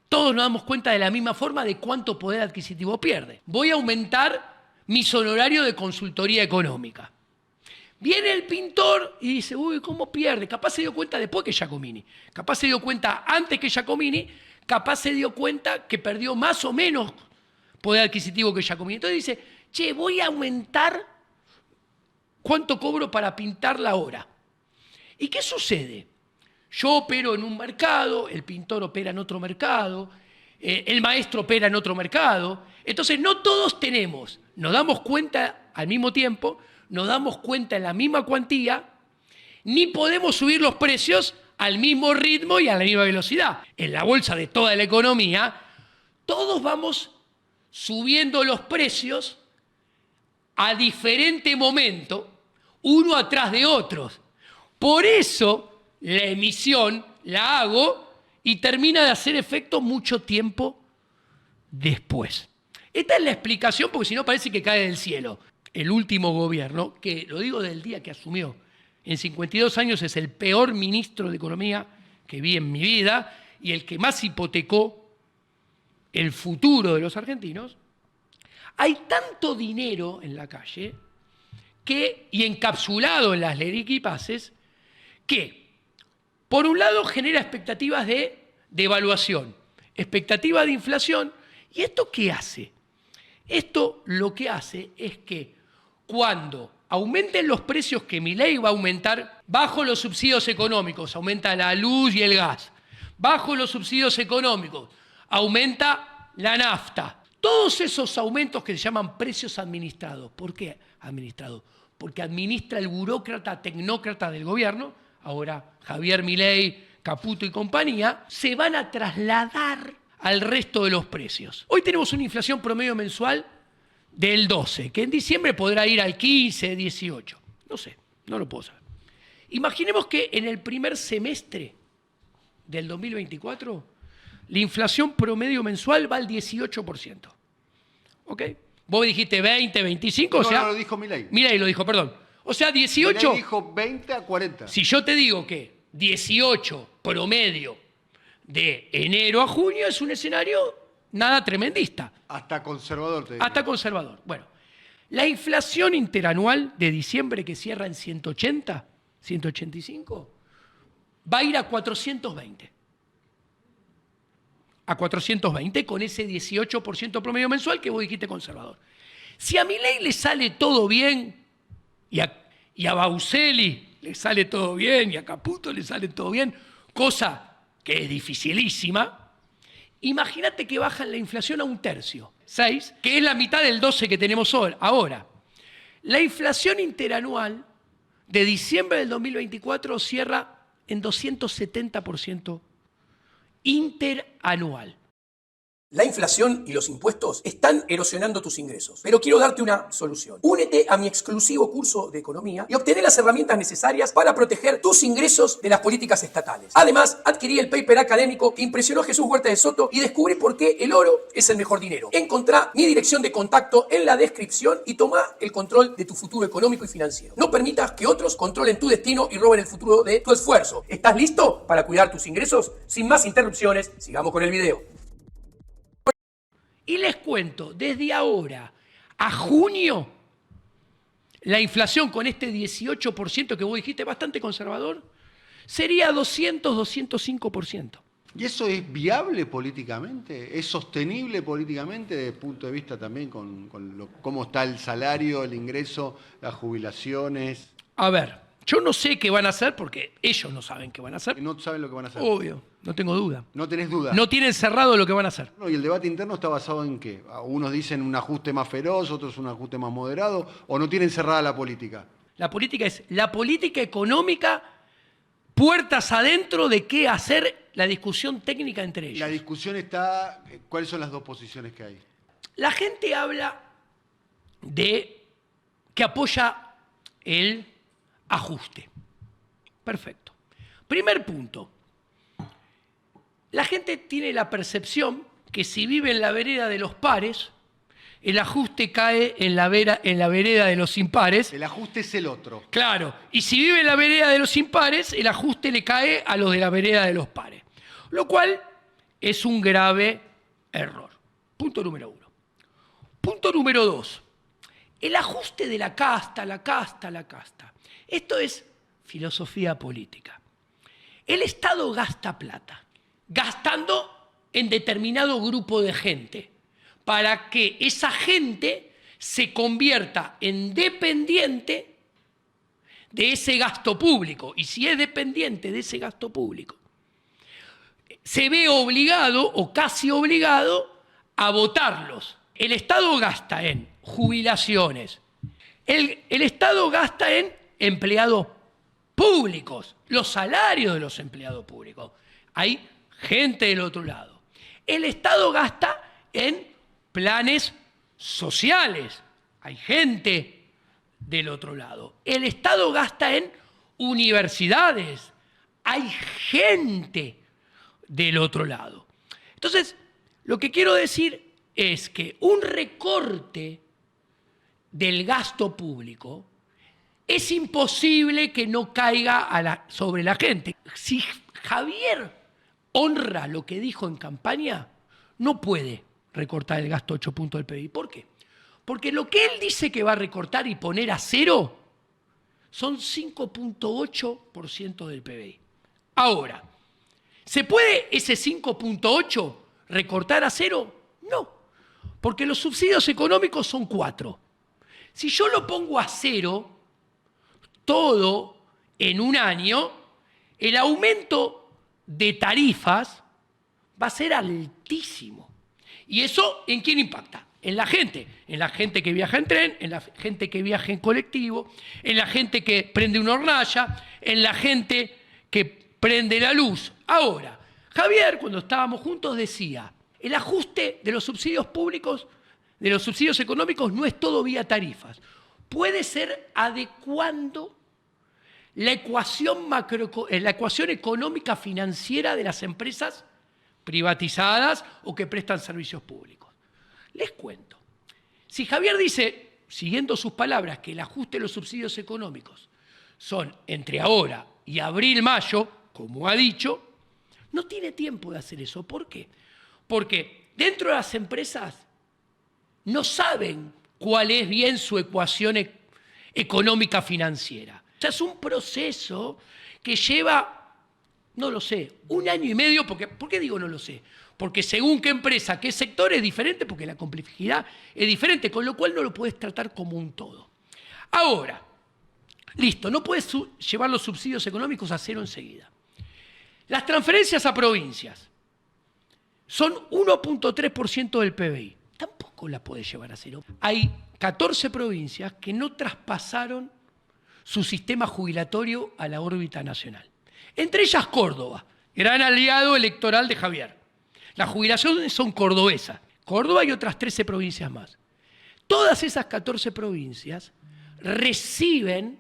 A: todos nos damos cuenta de la misma forma de cuánto poder adquisitivo pierde. Voy a aumentar mis honorarios de consultoría económica. Viene el pintor y dice, uy, ¿cómo pierde? Capaz se dio cuenta después que Giacomini. Capaz se dio cuenta antes que Giacomini. Capaz se dio cuenta que perdió más o menos poder adquisitivo que Giacomini. Entonces dice, che, voy a aumentar cuánto cobro para pintar la hora. ¿Y qué sucede? Yo opero en un mercado, el pintor opera en otro mercado, el maestro opera en otro mercado. Entonces no todos tenemos, nos damos cuenta al mismo tiempo, nos damos cuenta en la misma cuantía, ni podemos subir los precios al mismo ritmo y a la misma velocidad. En la bolsa de toda la economía, todos vamos subiendo los precios a diferente momento, uno atrás de otros. Por eso la emisión la hago y termina de hacer efecto mucho tiempo después. Esta es la explicación, porque si no parece que cae del cielo. El último gobierno, que lo digo del día que asumió, en 52 años es el peor ministro de Economía que vi en mi vida y el que más hipotecó el futuro de los argentinos. Hay tanto dinero en la calle y encapsulado en las leriquipaces que, por un lado, genera expectativas de devaluación, expectativas de inflación. ¿Y esto qué hace? Esto lo que hace es que cuando aumenten los precios que Milei va a aumentar, bajo los subsidios económicos, aumenta la luz y el gas, bajo los subsidios económicos, aumenta la nafta. Todos esos aumentos que se llaman precios administrados. ¿Por qué administrados? Porque administra el burócrata, tecnócrata del gobierno, ahora Javier Milei, Caputo y compañía, se van a trasladar al resto de los precios. Hoy tenemos una inflación promedio mensual del 12, que en diciembre podrá ir al 15, 18. No sé, no lo puedo saber. Imaginemos que en el primer semestre del 2024 la inflación promedio mensual va al 18%. ¿Ok? Vos dijiste 20, 25, o sea...
B: No, lo dijo Milei.
A: Milei lo dijo, perdón. O sea, 18...
B: Milei dijo 20 a 40.
A: Si yo te digo que 18 promedio de enero a junio es un escenario nada tremendista.
B: Hasta conservador, te digo.
A: Hasta conservador. Bueno, la inflación interanual de diciembre que cierra en 180, 185, va a ir a 420. A 420 con ese 18% promedio mensual que vos dijiste conservador. Si a Milei le sale todo bien y a Bauseli le sale todo bien y a Caputo le sale todo bien, cosa que es dificilísima, Imagínate que bajan la inflación a 1/3, 6, que es la mitad del 12 que tenemos ahora. La inflación interanual de diciembre del 2024 cierra en 270% interanual.
C: La inflación y los impuestos están erosionando tus ingresos, pero quiero darte una solución. Únete a mi exclusivo curso de economía y obtener las herramientas necesarias para proteger tus ingresos de las políticas estatales. Además, adquirí el paper académico que impresionó a Jesús Huerta de Soto y descubrí por qué el oro es el mejor dinero. Encontrá mi dirección de contacto en la descripción y toma el control de tu futuro económico y financiero. No permitas que otros controlen tu destino y roben el futuro de tu esfuerzo. ¿Estás listo para cuidar tus ingresos? Sin más interrupciones, sigamos con el video.
A: Y les cuento, desde ahora a junio, la inflación con este 18% que vos dijiste, bastante conservador, sería 205%.
B: ¿Y eso es viable políticamente? ¿Es sostenible políticamente desde el punto de vista también con cómo está el salario, el ingreso, las jubilaciones?
A: A ver, yo no sé qué van a hacer porque ellos no saben qué van a hacer.
B: No saben lo que van a hacer.
A: Obvio, no tengo duda.
B: No tenés duda.
A: No tienen cerrado lo que van a hacer.
B: ¿Y el debate interno está basado en qué? Unos dicen un ajuste más feroz, otros un ajuste más moderado, o no tienen cerrada la política.
A: La política es la política económica, puertas adentro de qué hacer, la discusión técnica entre ellos.
B: La discusión está, ¿cuáles son las dos posiciones que hay?
A: La gente habla de que apoya el ajuste. Perfecto. Primer punto. La gente tiene la percepción que si vive en la vereda de los pares, el ajuste cae en la vereda de los impares.
B: El ajuste es el otro.
A: Claro. Y si vive en la vereda de los impares, el ajuste le cae a los de la vereda de los pares. Lo cual es un grave error. Punto número 1. Punto número 2. El ajuste de la casta. Esto es filosofía política. El Estado gasta plata, gastando en determinado grupo de gente, para que esa gente se convierta en dependiente de ese gasto público. Y si es dependiente de ese gasto público, se ve obligado o casi obligado a votarlos. El Estado gasta en jubilaciones. El Estado gasta en empleados públicos, los salarios de los empleados públicos. Hay gente del otro lado. El Estado gasta en planes sociales. Hay gente del otro lado. El Estado gasta en universidades. Hay gente del otro lado. Entonces, lo que quiero decir es que un recorte del gasto público es imposible que no caiga sobre la gente. Si Javier honra lo que dijo en campaña, no puede recortar el gasto 8 puntos del PBI. ¿Por qué? Porque lo que él dice que va a recortar y poner a cero son 5.8% del PBI. Ahora, ¿se puede ese 5.8 recortar a cero? No, porque los subsidios económicos son 4. Si yo lo pongo a cero, todo en un año, el aumento de tarifas va a ser altísimo. ¿Y eso en quién impacta? En la gente que viaja en tren, en la gente que viaja en colectivo, en la gente que prende una hornalla, en la gente que prende la luz. Ahora, Javier, cuando estábamos juntos, decía, el ajuste de los subsidios públicos, de los subsidios económicos, no es todo vía tarifas. Puede ser adecuando la ecuación económica financiera de las empresas privatizadas o que prestan servicios públicos. Les cuento. Si Javier dice, siguiendo sus palabras, que el ajuste de los subsidios económicos son entre ahora y abril-mayo, como ha dicho, no tiene tiempo de hacer eso. ¿Por qué? Porque dentro de las empresas no saben cuál es bien su ecuación económica financiera. O sea, es un proceso que lleva, no lo sé, 1 año y medio. ¿Por qué digo no lo sé? Porque según qué empresa, qué sector es diferente, porque la complejidad es diferente, con lo cual no lo puedes tratar como un todo. Ahora, listo, no puedes llevar los subsidios económicos a cero enseguida. Las transferencias a provincias. son 1.3% del PBI. Tampoco la puede llevar a cero. Hay 14 provincias que no traspasaron su sistema jubilatorio a la órbita nacional. Entre ellas Córdoba, gran aliado electoral de Javier. Las jubilaciones son cordobesas. Córdoba y otras 13 provincias más. Todas esas 14 provincias reciben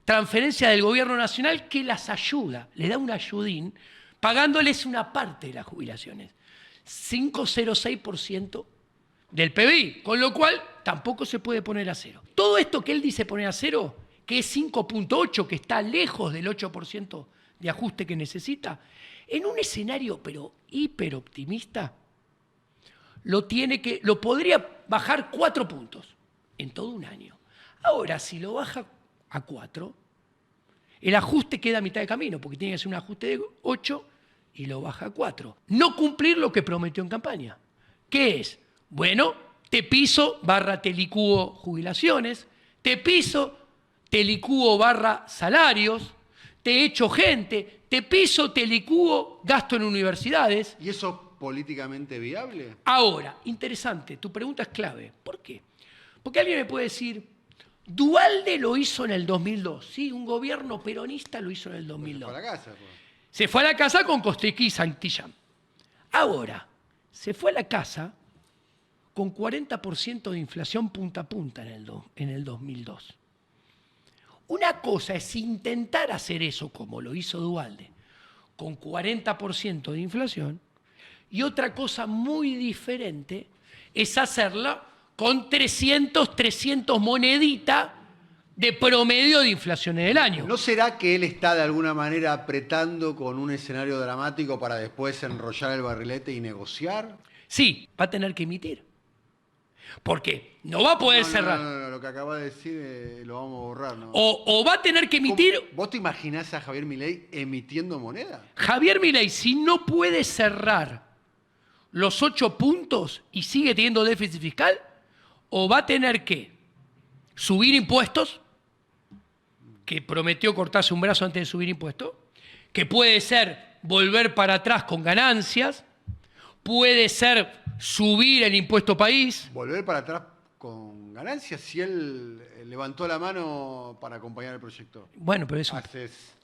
A: transferencia del gobierno nacional que las ayuda, le da un ayudín, pagándoles una parte de las jubilaciones. 5,06% del PBI, con lo cual tampoco se puede poner a cero. Todo esto que él dice poner a cero, que es 5,8, que está lejos del 8% de ajuste que necesita, en un escenario pero hiper optimista, lo podría bajar 4 puntos en todo un año. Ahora, si lo baja a 4, el ajuste queda a mitad de camino, porque tiene que ser un ajuste de 8 y lo baja a 4. No cumplir lo que prometió en campaña. ¿Qué es? Bueno, te piso / te licúo jubilaciones, te piso, te licúo / salarios, te echo gente, te piso, te licúo gasto en universidades.
B: ¿Y eso es políticamente viable?
A: Ahora, interesante, tu pregunta es clave. ¿Por qué? Porque alguien me puede decir, Duhalde lo hizo en el 2002. Sí, un gobierno peronista lo hizo en el 2002.
B: Se fue a la casa, pues.
A: Se fue a la casa con Costequi y Santillán. Ahora, se fue a la casa con 40% de inflación punta a punta en el 2002. Una cosa es intentar hacer eso como lo hizo Duhalde, con 40% de inflación, y otra cosa muy diferente es hacerla con 300 moneditas de promedio de inflación en el año.
B: ¿No será que él está de alguna manera apretando con un escenario dramático para después enrollar el barrilete y negociar?
A: Sí, va a tener que emitir. Porque no va a poder cerrar.
B: No, lo que acaba de decir lo vamos a borrar, ¿no?
A: O va a tener que emitir.
B: ¿Vos te imaginás a Javier Milei emitiendo moneda?
A: Javier Milei, si no puede cerrar los 8 puntos y sigue teniendo déficit fiscal, o va a tener que subir impuestos, que prometió cortarse un brazo antes de subir impuestos, que puede ser volver para atrás con ganancias, puede ser subir el impuesto país.
B: Volver para atrás con ganancias si él levantó la mano para acompañar el proyecto.
A: Bueno, pero eso.
B: Haces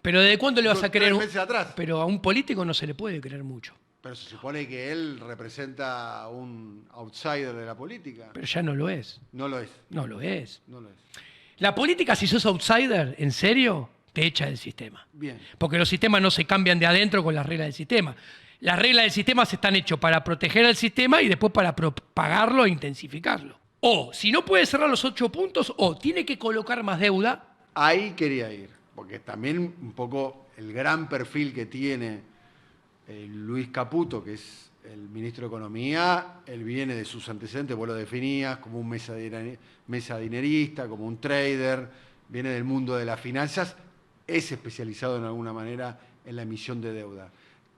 A: Pero ¿desde cuándo le vas a creer?
B: 3 meses atrás.
A: Pero a un político no se le puede creer mucho.
B: Pero se supone que él representa a un outsider de la política.
A: Pero ya no lo es.
B: No lo es.
A: No lo es.
B: No lo es.
A: La política, si sos outsider, en serio, te echa del sistema.
B: Bien.
A: Porque los sistemas no se cambian de adentro con las reglas del sistema. Las reglas del sistema se están hechas para proteger al sistema y después para propagarlo e intensificarlo. O, si no puede cerrar los 8 puntos, o tiene que colocar más deuda.
B: Ahí quería ir, porque también un poco el gran perfil que tiene Luis Caputo, que es el ministro de Economía, él viene de sus antecedentes, vos lo definías, como un mesa dinerista, como un trader, viene del mundo de las finanzas, es especializado en alguna manera en la emisión de deuda.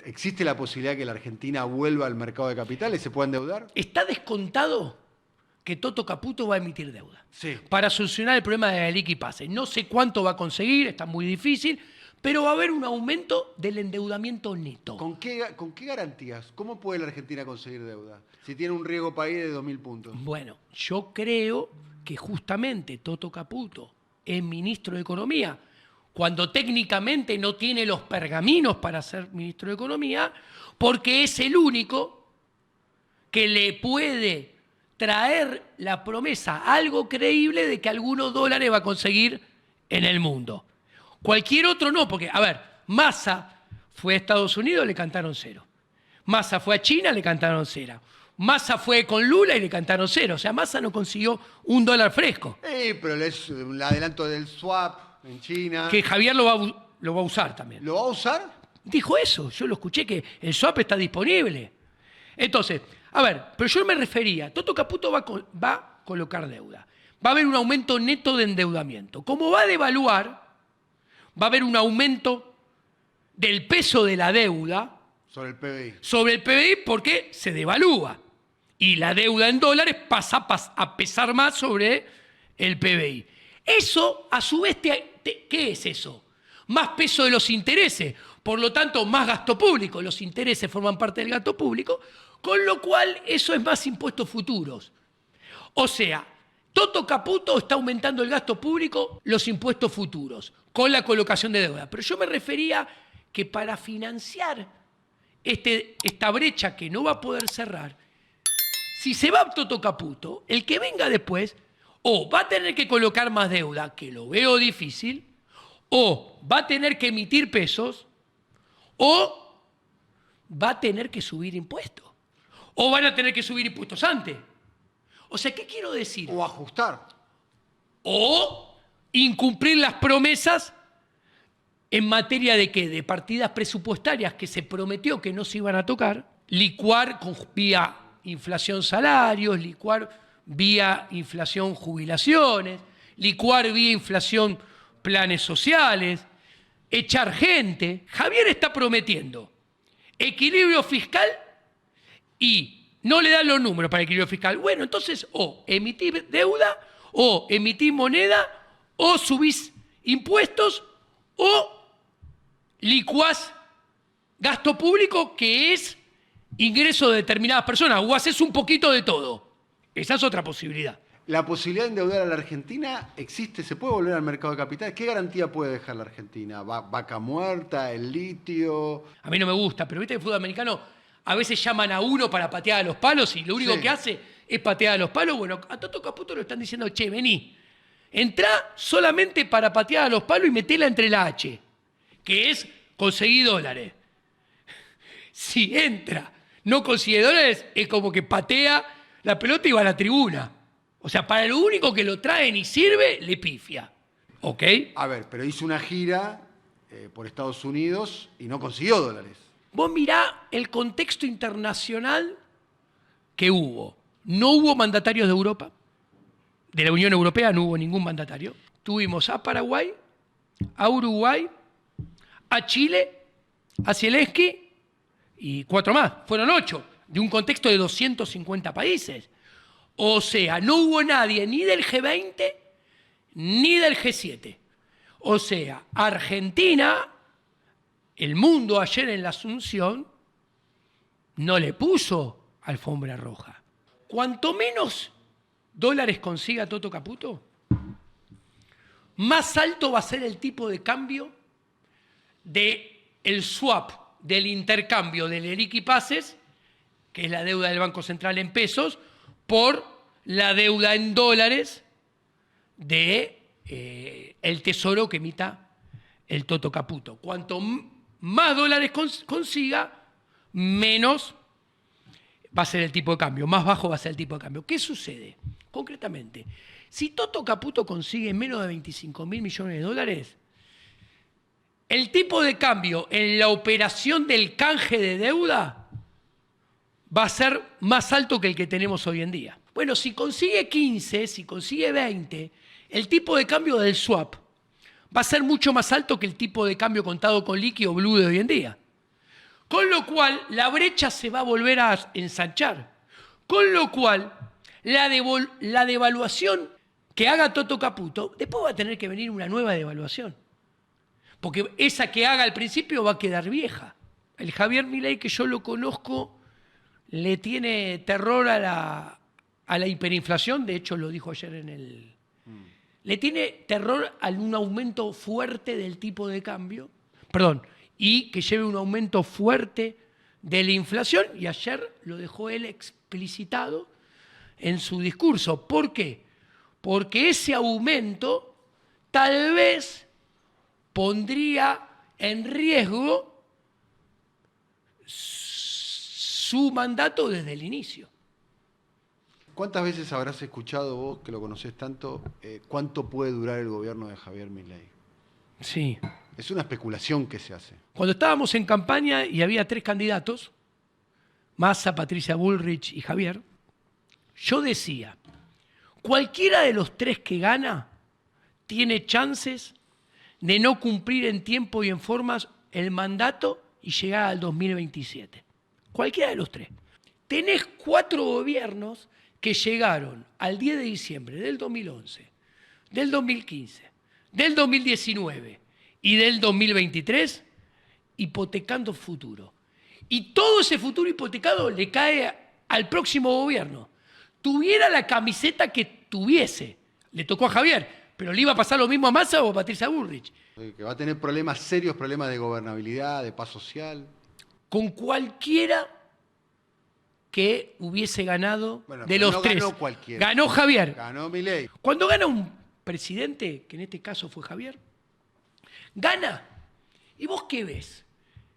B: ¿Existe la posibilidad de que la Argentina vuelva al mercado de capitales? ¿Se pueda endeudar?
A: Está descontado que Toto Caputo va a emitir deuda.
B: Sí.
A: Para solucionar el problema de la liqui pase. No sé cuánto va a conseguir, está muy difícil, pero va a haber un aumento del endeudamiento neto.
B: ¿Con qué garantías? ¿Cómo puede la Argentina conseguir deuda si tiene un riesgo país de 2.000 puntos?
A: Bueno, yo creo que justamente Toto Caputo es ministro de Economía, cuando técnicamente no tiene los pergaminos para ser ministro de Economía, porque es el único que le puede traer la promesa, algo creíble, de que algunos dólares va a conseguir en el mundo. Cualquier otro no, porque, a ver, Massa fue a Estados Unidos, le cantaron 0. Massa fue a China, le cantaron 0. Massa fue con Lula y le cantaron 0. O sea, Massa no consiguió $1 fresco.
B: Pero es el adelanto del swap en China.
A: Que Javier lo va a usar también.
B: ¿Lo va a usar?
A: Dijo eso, yo lo escuché, que el swap está disponible. Entonces, a ver, pero yo me refería, Toto Caputo va a colocar deuda. Va a haber un aumento neto de endeudamiento. Como va a devaluar, va a haber un aumento del peso de la deuda
B: Sobre el PBI.
A: Sobre el PBI porque se devalúa. Y la deuda en dólares pasa a pesar más sobre el PBI. Eso, a su vez, ¿qué es eso? más peso de los intereses, por lo tanto más gasto público, los intereses forman parte del gasto público, con lo cual eso es más impuestos futuros. O sea, Toto Caputo está aumentando el gasto público, los impuestos futuros, con la colocación de deuda. Pero yo me refería que para financiar esta brecha que no va a poder cerrar, si se va Toto Caputo, el que venga después o va a tener que colocar más deuda, que lo veo difícil, o va a tener que emitir pesos, o va a tener que subir impuestos, o van a tener que subir impuestos antes. O sea, ¿qué quiero decir?
B: O ajustar.
A: O incumplir las promesas en materia de ¿qué? De partidas presupuestarias que se prometió que no se iban a tocar, licuar vía inflación salarios, licuar vía inflación jubilaciones, licuar vía inflación planes sociales, echar gente. Javier está prometiendo equilibrio fiscal y no le dan los números para el equilibrio fiscal. Bueno, entonces o emitís deuda, o emitís moneda, o subís impuestos, o licuás gasto público, que es ingreso de determinadas personas, o haces un poquito de todo. Esa es otra posibilidad.
B: La posibilidad de endeudar a la Argentina existe, se puede volver al mercado de capitales. ¿Qué garantía puede dejar la Argentina? ¿Vaca muerta, el litio?
A: A mí no me gusta, pero viste que el fútbol americano a veces llaman a uno para patear a los palos y lo único que hace es patear a los palos. Bueno, a Toto Caputo lo están diciendo, che, vení, entrá solamente para patear a los palos y metela entre la H, que es conseguir dólares. Si entra, no consigue dólares, es como que patea la pelota y va a la tribuna. O sea, para lo único que lo traen y sirve, le pifia. ¿Ok?
B: A ver, pero hizo una gira por Estados Unidos y no consiguió dólares.
A: Vos mirá el contexto internacional que hubo. No hubo mandatarios de Europa. De la Unión Europea no hubo ningún mandatario. Tuvimos a Paraguay, a Uruguay, a Chile, a Zelensky y 4 más. Fueron 8, de un contexto de 250 países. O sea, no hubo nadie ni del G20 ni del G7. O sea, Argentina, el mundo ayer en la Asunción, no le puso alfombra roja. Cuanto menos dólares consiga Toto Caputo, más alto va a ser el tipo de cambio del swap, del intercambio del ERIC y pases, que es la deuda del Banco Central en pesos, por la deuda en dólares de el tesoro que emita el Toto Caputo. Cuanto más dólares consiga, menos va a ser el tipo de cambio, más bajo va a ser el tipo de cambio. ¿Qué sucede? Concretamente, si Toto Caputo consigue menos de 25.000 millones de dólares, el tipo de cambio en la operación del canje de deuda va a ser más alto que el que tenemos hoy en día. Bueno, si consigue 15, si consigue 20, el tipo de cambio del swap va a ser mucho más alto que el tipo de cambio contado con liqui o blue de hoy en día. Con lo cual, la brecha se va a volver a ensanchar. Con lo cual, la devaluación que haga Toto Caputo, después va a tener que venir una nueva devaluación. Porque esa que haga al principio va a quedar vieja. El Javier Milei, que yo lo conozco, le tiene terror a la hiperinflación, de hecho lo dijo ayer en el... Le tiene terror a un aumento fuerte del tipo de cambio, y que lleve un aumento fuerte de la inflación, y ayer lo dejó él explicitado en su discurso. ¿Por qué? Porque ese aumento tal vez pondría en riesgo su mandato desde el inicio.
B: ¿Cuántas veces habrás escuchado vos, que lo conocés tanto, cuánto puede durar el gobierno de Javier Milei?
A: Sí.
B: Es una especulación que se hace.
A: Cuando estábamos en campaña y había 3 candidatos, Massa, Patricia Bullrich y Javier, yo decía, cualquiera de los 3 que gana tiene chances de no cumplir en tiempo y en formas el mandato y llegar al 2027. Cualquiera de los 3. Tenés 4 gobiernos que llegaron al 10 de diciembre del 2011, del 2015, del 2019 y del 2023 hipotecando futuro. Y todo ese futuro hipotecado le cae al próximo gobierno. Tuviera la camiseta que tuviese. Le tocó a Javier, pero le iba a pasar lo mismo a Massa o a Patricia Bullrich.
B: Que va a tener problemas serios, problemas de gobernabilidad, de paz social.
A: Con cualquiera que hubiese ganado
B: Bueno,
A: de
B: pero
A: los
B: no
A: tres.
B: ganó cualquiera.
A: Ganó Javier.
B: Ganó Milei.
A: Cuando gana un presidente, que en este caso fue Javier, gana. ¿Y vos qué ves?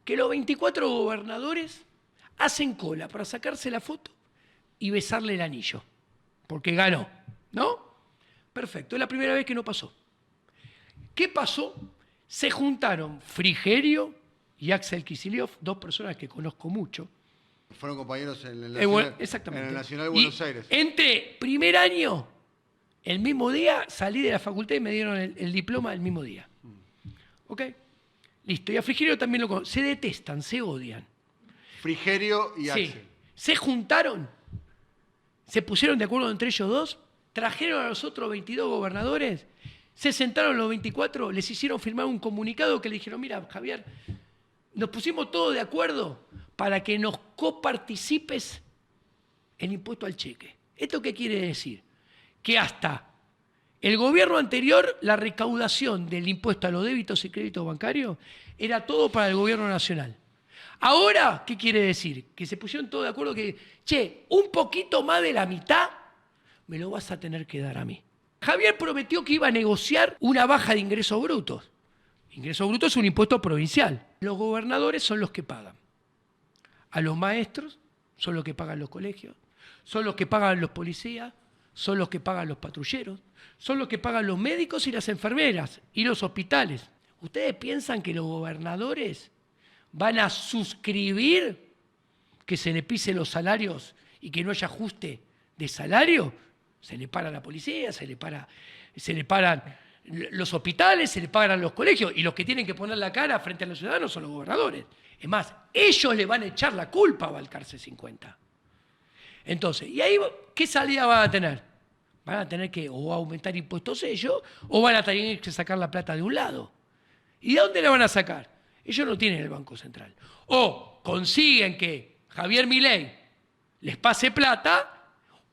A: Que los 24 gobernadores hacen cola para sacarse la foto y besarle el anillo. Porque ganó, ¿no? Perfecto, es la primera vez que no pasó. ¿Qué pasó? Se juntaron Frigerio y Axel Kicillof, dos personas que conozco mucho.
B: Fueron compañeros en el Nacional,
A: exactamente.
B: en el Nacional Buenos Aires.
A: Entre primer año, el mismo día, salí de la facultad y me dieron el diploma el mismo día. ¿Ok? Listo. Y a Frigerio también lo conozco. Se detestan, se odian.
B: Frigerio y
A: Sí.
B: Axel.
A: Se juntaron, se pusieron de acuerdo entre ellos dos, trajeron a los otros 22 gobernadores, se sentaron los 24, les hicieron firmar un comunicado que le dijeron, mira, Javier, nos pusimos todos de acuerdo para que nos coparticipes en impuesto al cheque. ¿Esto qué quiere decir? Que hasta el gobierno anterior, la recaudación del impuesto a los débitos y créditos bancarios era todo para el gobierno nacional. Ahora, ¿qué quiere decir? Que se pusieron todos de acuerdo que, che, un poquito más de la mitad me lo vas a tener que dar a mí. Javier prometió que iba a negociar una baja de ingresos brutos. Ingresos brutos es un impuesto provincial. Los gobernadores son los que pagan. A los maestros son los que pagan los colegios, son los que pagan los policías, son los que pagan los patrulleros, son los que pagan los médicos y las enfermeras y los hospitales. ¿Ustedes piensan que los gobernadores van a suscribir que se le pise los salarios y que no haya ajuste de salario? Se le para la policía, se le paran los hospitales, se le pagan los colegios, y los que tienen que poner la cara frente a los ciudadanos son los gobernadores. Es más, ellos le van a echar la culpa a Balcarce 50. Entonces, ¿y ahí qué salida van a tener? Van a tener que o aumentar impuestos ellos o van a tener que sacar la plata de un lado. ¿Y de dónde la van a sacar? Ellos no tienen el Banco Central. O consiguen que Javier Milei les pase plata,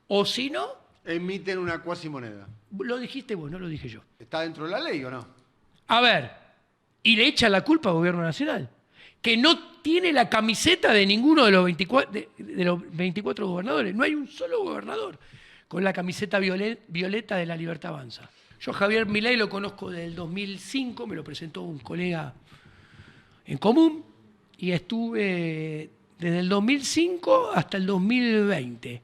A: o si no,
B: Emiten una cuasimoneda.
A: lo dijiste vos, no lo dije yo.
B: ¿Está dentro de la ley o no?
A: A ver, y le echan la culpa al gobierno nacional, que no tiene la camiseta de ninguno de los 24 gobernadores. No hay un solo gobernador con la camiseta violeta de La Libertad Avanza. Yo a Javier Milei lo conozco del 2005, me lo presentó un colega en común, y estuve desde el 2005 hasta el 2020.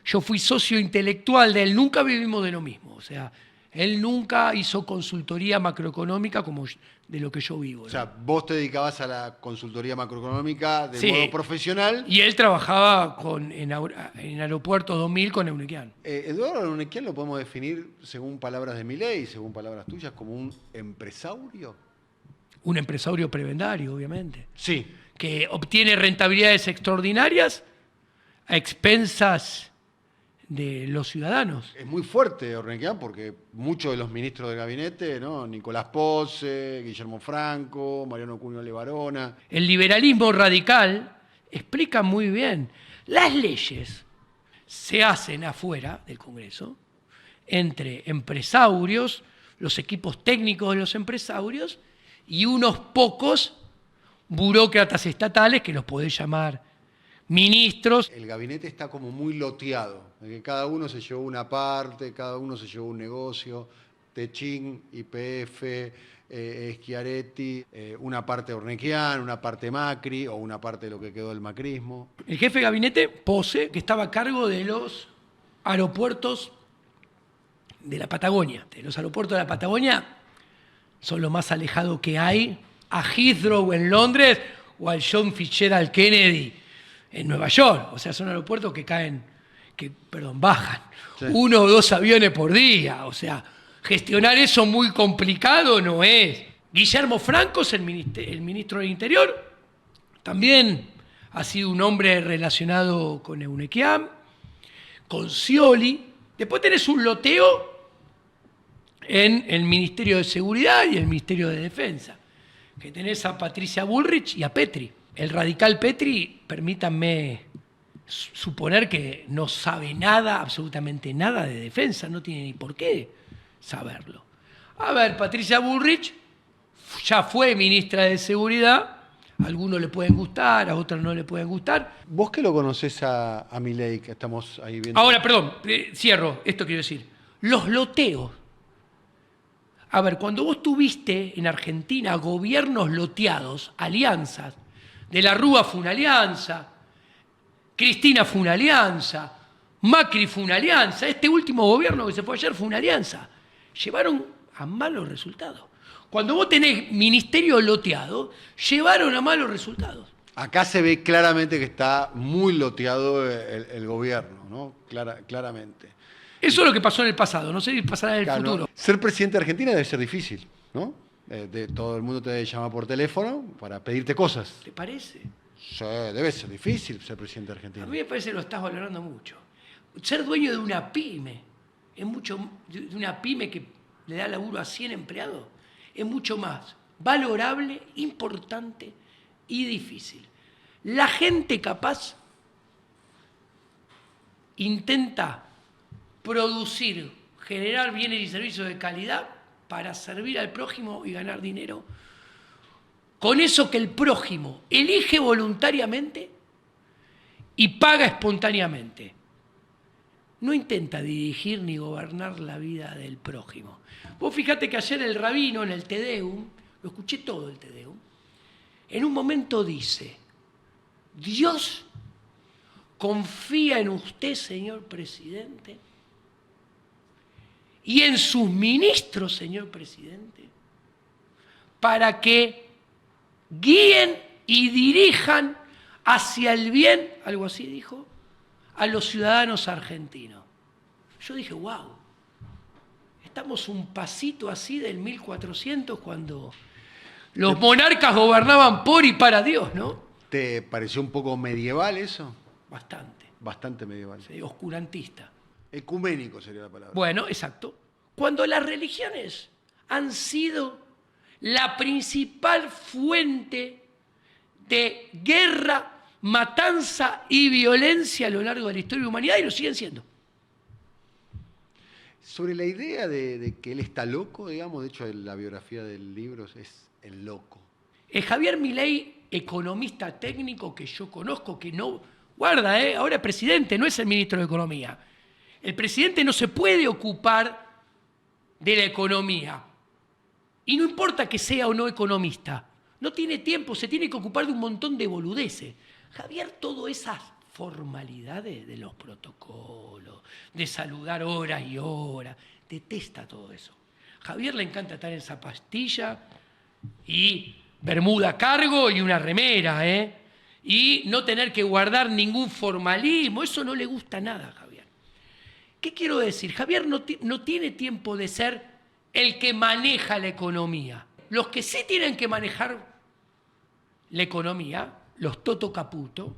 A: Yo fui socio intelectual de él, nunca vivimos de lo mismo. O sea, él nunca hizo consultoría macroeconómica como de lo que yo vivo, ¿no?
B: O sea, vos te dedicabas a la consultoría macroeconómica de
A: Sí.
B: modo profesional.
A: Y él trabajaba en Aeropuertos 2000 con Euneikian.
B: Eduardo Euneikian lo podemos definir, según palabras de Milei, según palabras tuyas, como un empresario.
A: Un empresario prebendario, obviamente,
B: Sí.
A: que obtiene rentabilidades extraordinarias a expensas de los ciudadanos.
B: Es muy fuerte Euneikian porque muchos de los ministros del gabinete, ¿no? Nicolás Posse, Guillermo Franco, Mariano Cunio Levarona.
A: El liberalismo radical explica muy bien. Las leyes se hacen afuera del Congreso, entre empresarios, los equipos técnicos de los empresarios y unos pocos burócratas estatales que los podés llamar ministros.
B: El gabinete está como muy loteado, de que cada uno se llevó una parte, cada uno se llevó un negocio, Techín, YPF, Schiaretti, una parte Euneikian, una parte Macri o una parte de lo que quedó del macrismo.
A: El jefe de gabinete, Posse, que estaba a cargo de los aeropuertos de la Patagonia. Los aeropuertos de la Patagonia son lo más alejado que hay a Heathrow en Londres o al John Fitzgerald Kennedy en Nueva York. O sea, son aeropuertos que bajan
B: Sí.
A: 1 o 2 aviones por día. O sea, gestionar eso muy complicado no es. Guillermo Franco es el ministro del Interior. También ha sido un hombre relacionado con Euneikian, con Scioli. Después tenés un loteo en el Ministerio de Seguridad y el Ministerio de Defensa, que tenés a Patricia Bullrich y a Petri. El radical Petri, permítanme suponer que no sabe nada, absolutamente nada de defensa, no tiene ni por qué saberlo. A ver, Patricia Bullrich ya fue ministra de Seguridad, a algunos le pueden gustar, a otros no le pueden gustar.
B: Vos que lo conocés a Milei, que estamos ahí viendo.
A: Ahora, perdón, cierro, esto quiero decir. Los loteos. A ver, cuando vos tuviste en Argentina gobiernos loteados, alianzas, de la Rúa fue una alianza, Cristina fue una alianza, Macri fue una alianza, este último gobierno que se fue ayer fue una alianza, llevaron a malos resultados. Cuando vos tenés ministerio loteado, llevaron a malos resultados.
B: Acá se ve claramente que está muy loteado el gobierno, ¿no? Claramente.
A: Eso es lo que pasó en el pasado, no sé si pasará en el
B: Claro,
A: futuro.
B: ¿no? Ser presidente de Argentina debe ser difícil, ¿no? Todo el mundo te debe llamar por teléfono para pedirte cosas.
A: ¿Te parece?
B: Sí, debe ser difícil ser presidente de Argentina.
A: A mí me parece que lo estás valorando mucho. Ser dueño de una pyme, de una pyme que le da laburo a 100 empleados, es mucho más valorable, importante y difícil. La gente capaz intenta producir, generar bienes y servicios de calidad para servir al prójimo y ganar dinero. Con eso que el prójimo elige voluntariamente y paga espontáneamente. No intenta dirigir ni gobernar la vida del prójimo. Vos fíjate que ayer el rabino en el Te Deum, lo escuché todo el Te Deum, en un momento dice, Dios confía en usted, señor presidente, y en sus ministros, señor presidente, para que guíen y dirijan hacia el bien, algo así dijo, a los ciudadanos argentinos. Yo dije, wow, estamos un pasito así del 1400 cuando los monarcas gobernaban por y para Dios, ¿no?
B: ¿Te pareció un poco medieval eso?
A: Bastante.
B: Bastante medieval.
A: Sí, oscurantista.
B: Ecuménico sería la palabra.
A: Bueno, exacto. Cuando las religiones han sido la principal fuente de guerra, matanza y violencia a lo largo de la historia de la humanidad y lo siguen siendo.
B: Sobre la idea de que él está loco, digamos, de hecho la biografía del libro es el loco.
A: Javier Milei, economista técnico que yo conozco, que no, guarda, ahora es presidente, no es el ministro de Economía. El presidente no se puede ocupar de la economía. Y no importa que sea o no economista, no tiene tiempo, se tiene que ocupar de un montón de boludeces. Javier, todas esas formalidades de los protocolos, de saludar horas y horas, detesta todo eso. Javier le encanta estar en zapatilla y bermuda a cargo y una remera, y no tener que guardar ningún formalismo, eso no le gusta nada a Javier. ¿Qué quiero decir? Javier no tiene tiempo de ser el que maneja la economía. Los que sí tienen que manejar la economía, los Toto Caputo,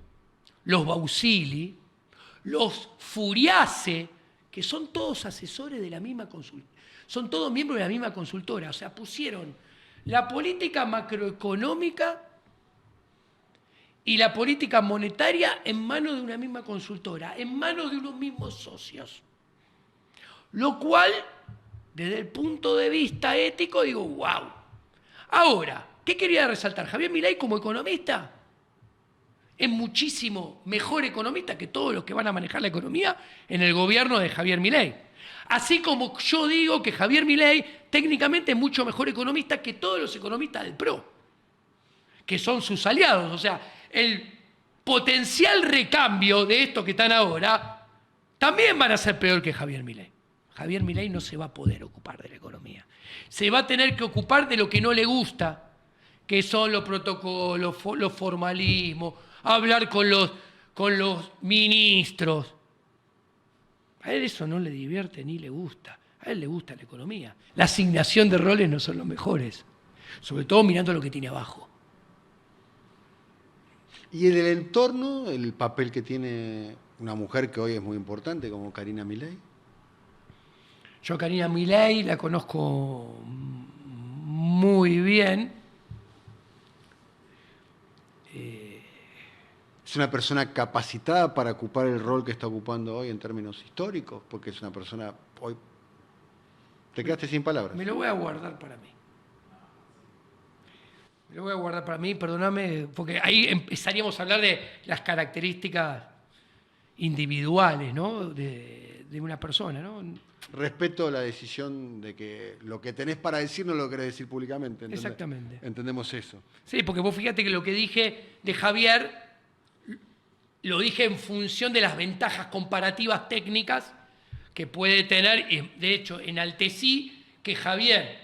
A: los Bausili, los Furiase, que son todos asesores de la misma consultora, son todos miembros de la misma consultora, o sea, pusieron la política macroeconómica y la política monetaria en manos de una misma consultora, en manos de unos mismos socios. Lo cual, desde el punto de vista ético, digo, wow. Ahora, ¿qué quería resaltar? Javier Milei como economista es muchísimo mejor economista que todos los que van a manejar la economía en el gobierno de Javier Milei. Así como yo digo que Javier Milei técnicamente es mucho mejor economista que todos los economistas del PRO, que son sus aliados. O sea, el potencial recambio de estos que están ahora también van a ser peor que Javier Milei. Javier Milei no se va a poder ocupar de la economía. Se va a tener que ocupar de lo que no le gusta, que son los protocolos, los formalismos, hablar con los ministros. A él eso no le divierte ni le gusta. A él le gusta la economía. La asignación de roles no son los mejores, sobre todo mirando lo que tiene abajo.
B: Y en el entorno, el papel que tiene una mujer que hoy es muy importante como Karina Milei.
A: Yo a Karina Milei la conozco muy bien.
B: ¿Es una persona capacitada para ocupar el rol que está ocupando hoy en términos históricos? Porque es una persona hoy... Te quedaste sin palabras.
A: Me lo voy a guardar para mí. Me lo voy a guardar para mí, perdóname, porque ahí empezaríamos a hablar de las características individuales, ¿no? de una persona, ¿no?
B: Respeto la decisión de que lo que tenés para decir no lo querés decir públicamente. ¿entendés?
A: Exactamente.
B: Entendemos eso.
A: Sí, porque vos fíjate que lo que dije de Javier, lo dije en función de las ventajas comparativas técnicas que puede tener, y de hecho enaltecí que Javier,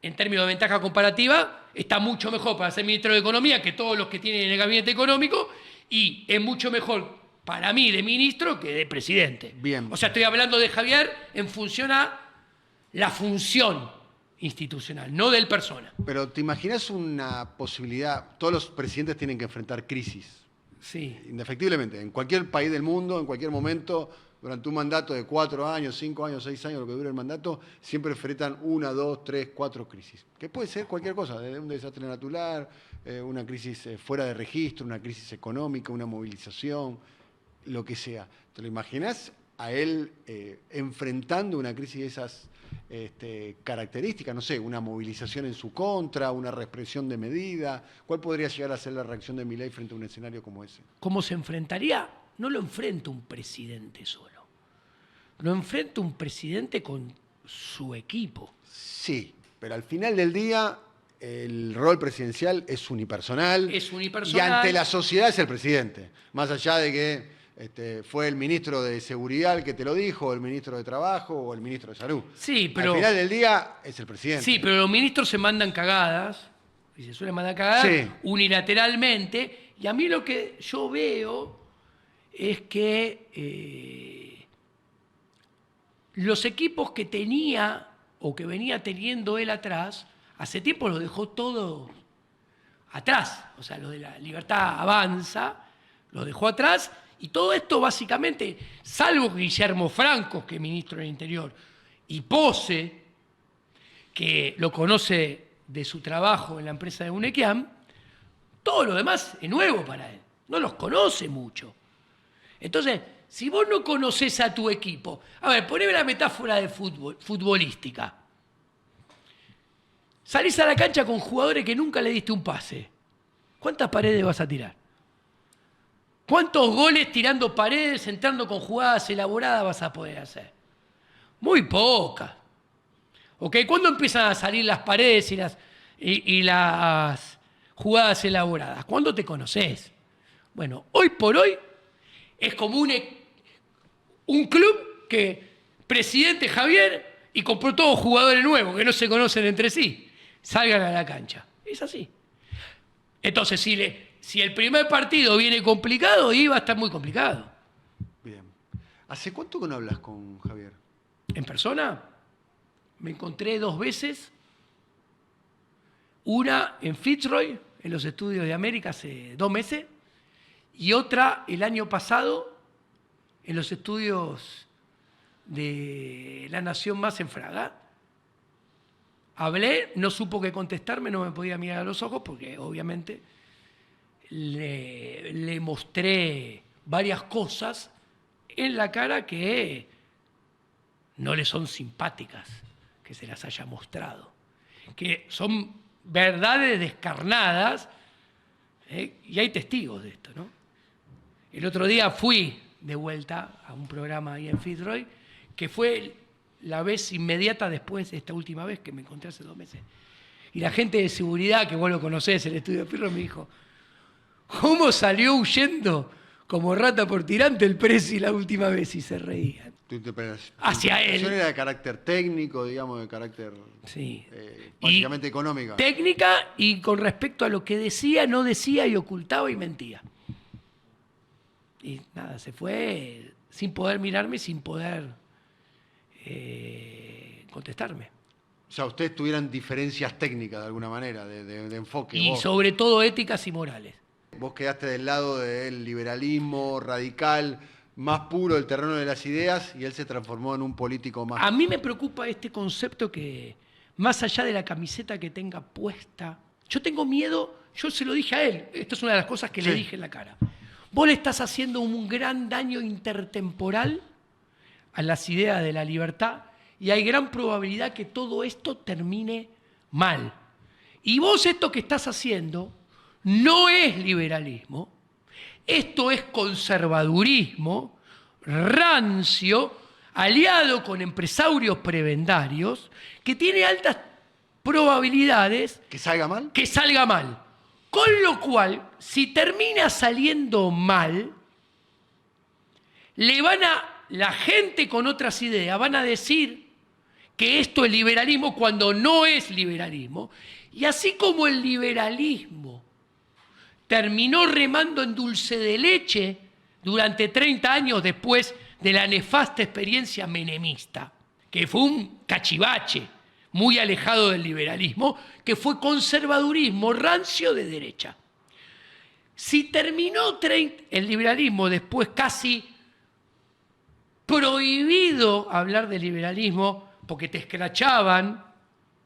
A: en términos de ventaja comparativa, está mucho mejor para ser ministro de Economía que todos los que tienen en el gabinete económico, y es mucho mejor para mí de ministro que de presidente.
B: Bien.
A: O sea, estoy hablando de Javier en función a la función institucional, no del persona.
B: Pero ¿te imaginas una posibilidad? Todos los presidentes tienen que enfrentar crisis.
A: Sí.
B: Indefectiblemente, en cualquier país del mundo, en cualquier momento, durante un mandato de 4 años, 5 años, 6 años, lo que dure el mandato, siempre enfrentan 1, 2, 3, 4 crisis. Que puede ser cualquier cosa, desde un desastre natural, una crisis fuera de registro, una crisis económica, una movilización, lo que sea. ¿Te lo imaginas a él enfrentando una crisis de esas características? No sé, una movilización en su contra, una represión de medida. ¿Cuál podría llegar a ser la reacción de Milei frente a un escenario como ese?
A: ¿Cómo se enfrentaría? No lo enfrenta un presidente solo. Lo enfrenta un presidente con su equipo.
B: Sí, pero al final del día el rol presidencial es unipersonal.
A: Es unipersonal.
B: Y ante la sociedad es el presidente. Más allá de que fue el ministro de Seguridad el que te lo dijo, o el ministro de Trabajo, o el ministro de Salud.
A: Sí, pero...
B: Al final del día es el presidente.
A: Sí, pero los ministros se mandan cagadas, y se suelen mandar cagadas
B: Sí.
A: unilateralmente, y a mí lo que yo veo es que los equipos que tenía o que venía teniendo él atrás, hace tiempo los dejó todo atrás. O sea, lo de la Libertad Avanza, lo dejó atrás, y todo esto básicamente, salvo Guillermo Franco, que es ministro del Interior, y Pose, que lo conoce de su trabajo en la empresa de Unequiam, todo lo demás es nuevo para él, no los conoce mucho. Entonces, si vos no conocés a tu equipo, a ver, poneme la metáfora de futbolística. Salís a la cancha con jugadores que nunca le diste un pase. ¿Cuántas paredes vas a tirar? ¿Cuántos goles tirando paredes, entrando con jugadas elaboradas vas a poder hacer? Muy pocas. ¿Ok? ¿Cuándo empiezan a salir las paredes y las jugadas elaboradas? ¿Cuándo te conoces? Bueno, hoy por hoy es como un club que presidente Javier y compró todos jugadores nuevos que no se conocen entre sí. Salgan a la cancha. Es así. Entonces, si el primer partido viene complicado, va a estar muy complicado.
B: Bien. ¿Hace cuánto que no hablas con Javier?
A: En persona, me encontré 2 veces. Una en Fitzroy, en los estudios de América, hace 2 meses. Y otra el año pasado, en los estudios de La Nación Más en Fraga. Hablé, no supo qué contestarme, no me podía mirar a los ojos porque obviamente le mostré varias cosas en la cara que no le son simpáticas que se las haya mostrado, que son verdades descarnadas, y hay testigos de esto, ¿no? El otro día fui de vuelta a un programa ahí en Fitzroy, que fue la vez inmediata después de esta última vez que me encontré hace 2 meses. Y la gente de seguridad, que vos lo conocés, el estudio de Fitzroy, me dijo, ¿cómo salió huyendo como rata por tirante el Presi la última vez? Y se reían. Hacia él.
B: Era de carácter técnico, digamos, de carácter
A: sí.
B: Prácticamente económica.
A: Técnica y con respecto a lo que decía, no decía y ocultaba y mentía. Y nada, se fue sin poder mirarme, sin poder contestarme.
B: O sea, ustedes tuvieran diferencias técnicas de alguna manera, de enfoque.
A: Y sobre todo éticas y morales.
B: Vos quedaste del lado del liberalismo radical, más puro del terreno de las ideas y él se transformó en un político más.
A: A mí me preocupa este concepto que, más allá de la camiseta que tenga puesta, yo tengo miedo, yo se lo dije a él, esto es una de las cosas que le dije en la cara. Vos le estás haciendo un gran daño intertemporal a las ideas de la libertad y hay gran probabilidad que todo esto termine mal. Y vos esto que estás haciendo no es liberalismo, esto es conservadurismo, rancio, aliado con empresarios prebendarios, que tiene altas probabilidades
B: ¿Que salga mal?
A: que salga mal. Con lo cual, si termina saliendo mal, la gente con otras ideas van a decir que esto es liberalismo cuando no es liberalismo. Y así como el liberalismo terminó remando en dulce de leche durante 30 años después de la nefasta experiencia menemista, que fue un cachivache muy alejado del liberalismo, que fue conservadurismo rancio de derecha. Si terminó el liberalismo después casi prohibido hablar de liberalismo porque te escrachaban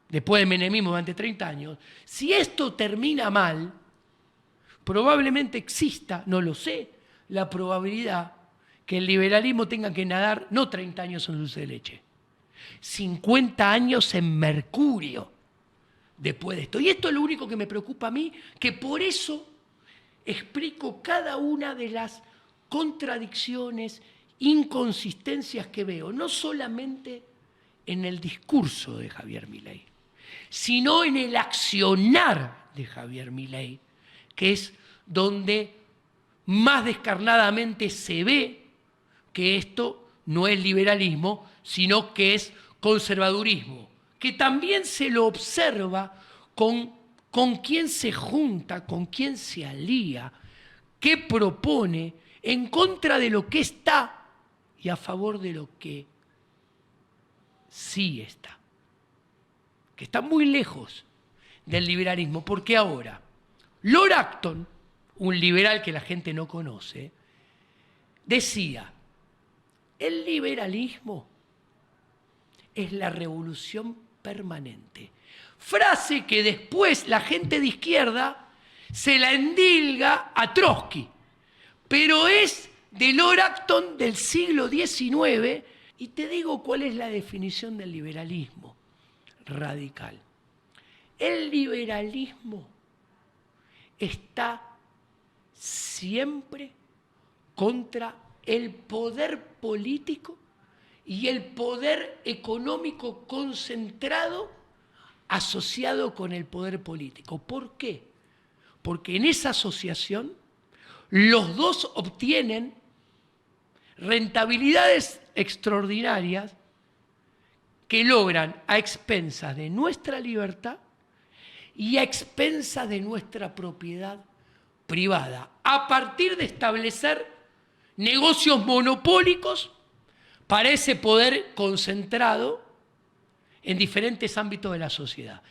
A: después del menemismo durante 30 años, si esto termina mal, probablemente exista, no lo sé, la probabilidad que el liberalismo tenga que nadar no 30 años en dulce de leche, 50 años en mercurio después de esto. Y esto es lo único que me preocupa a mí, que por eso explico cada una de las contradicciones, inconsistencias que veo, no solamente en el discurso de Javier Milei, sino en el accionar de Javier Milei, que es donde más descarnadamente se ve que esto no es liberalismo, sino que es conservadurismo, que también se lo observa con quién se junta, con quién se alía, qué propone en contra de lo que está y a favor de lo que sí está, que está muy lejos del liberalismo, porque ahora Lord Acton, un liberal que la gente no conoce, decía, el liberalismo es la revolución permanente. Frase que después la gente de izquierda se la endilga a Trotsky, pero es de Lord Acton del siglo XIX, y te digo cuál es la definición del liberalismo radical. El liberalismo está siempre contra el poder político y el poder económico concentrado asociado con el poder político. ¿Por qué? Porque en esa asociación los dos obtienen rentabilidades extraordinarias que logran a expensas de nuestra libertad y a expensas de nuestra propiedad privada, a partir de establecer negocios monopólicos para ese poder concentrado en diferentes ámbitos de la sociedad.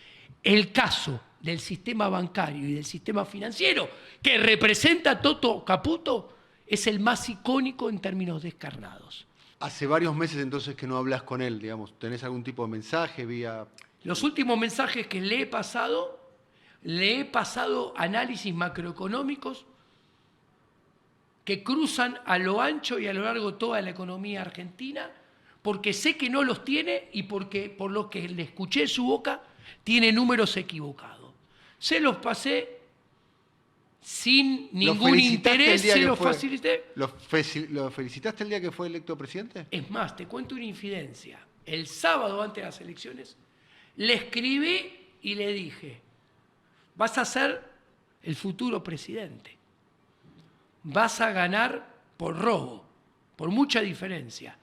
A: El caso del sistema bancario y del sistema financiero, que representa a Toto Caputo, es el más icónico en términos descarnados.
B: Hace varios meses entonces que no hablas con él, digamos. ¿Tenés algún tipo de mensaje vía...?
A: Los últimos mensajes que le he pasado análisis macroeconómicos que cruzan a lo ancho y a lo largo toda la economía argentina, porque sé que no los tiene y porque por lo que le escuché de su boca tiene números equivocados. Se los pasé sin ningún interés, se los facilité.
B: ¿Lo felicitaste el día que fue electo presidente?
A: Es más, te cuento una infidencia. El sábado antes de las elecciones le escribí y le dije, vas a ser el futuro presidente. Vas a ganar por robo, por mucha diferencia.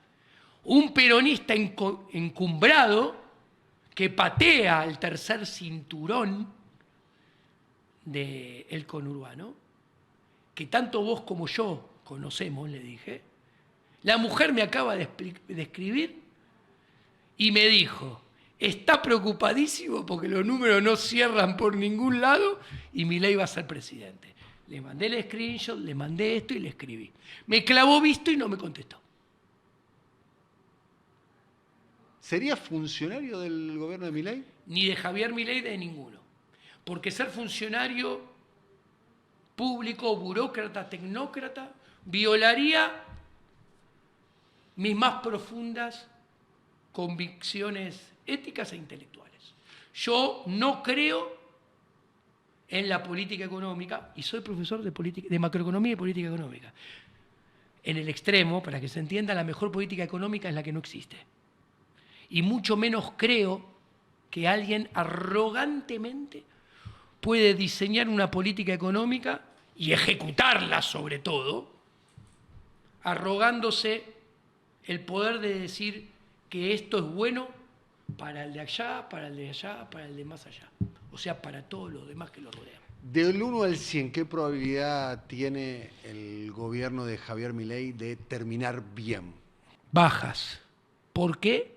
A: Un peronista encumbrado que patea el tercer cinturón del conurbano, que tanto vos como yo conocemos, le dije. La mujer me acaba de escribir y me dijo, está preocupadísimo porque los números no cierran por ningún lado y Milei va a ser presidente. Le mandé el screenshot, le mandé esto y le escribí. Me clavó visto y no me contestó.
B: ¿Sería funcionario del gobierno de Milei?
A: Ni de Javier Milei, de ninguno. Porque ser funcionario público, burócrata, tecnócrata, violaría mis más profundas convicciones éticas e intelectuales. Yo no creo en la política económica, y soy profesor de macroeconomía y política económica. En el extremo, para que se entienda, la mejor política económica es la que no existe. Y mucho menos creo que alguien arrogantemente puede diseñar una política económica y ejecutarla sobre todo, arrogándose el poder de decir que esto es bueno para el de allá, para el de allá, para el de más allá. O sea, para todos los demás que lo rodean.
B: Del 1 al 100, ¿qué probabilidad tiene el gobierno de Javier Milei de terminar bien?
A: Bajas. ¿Por qué?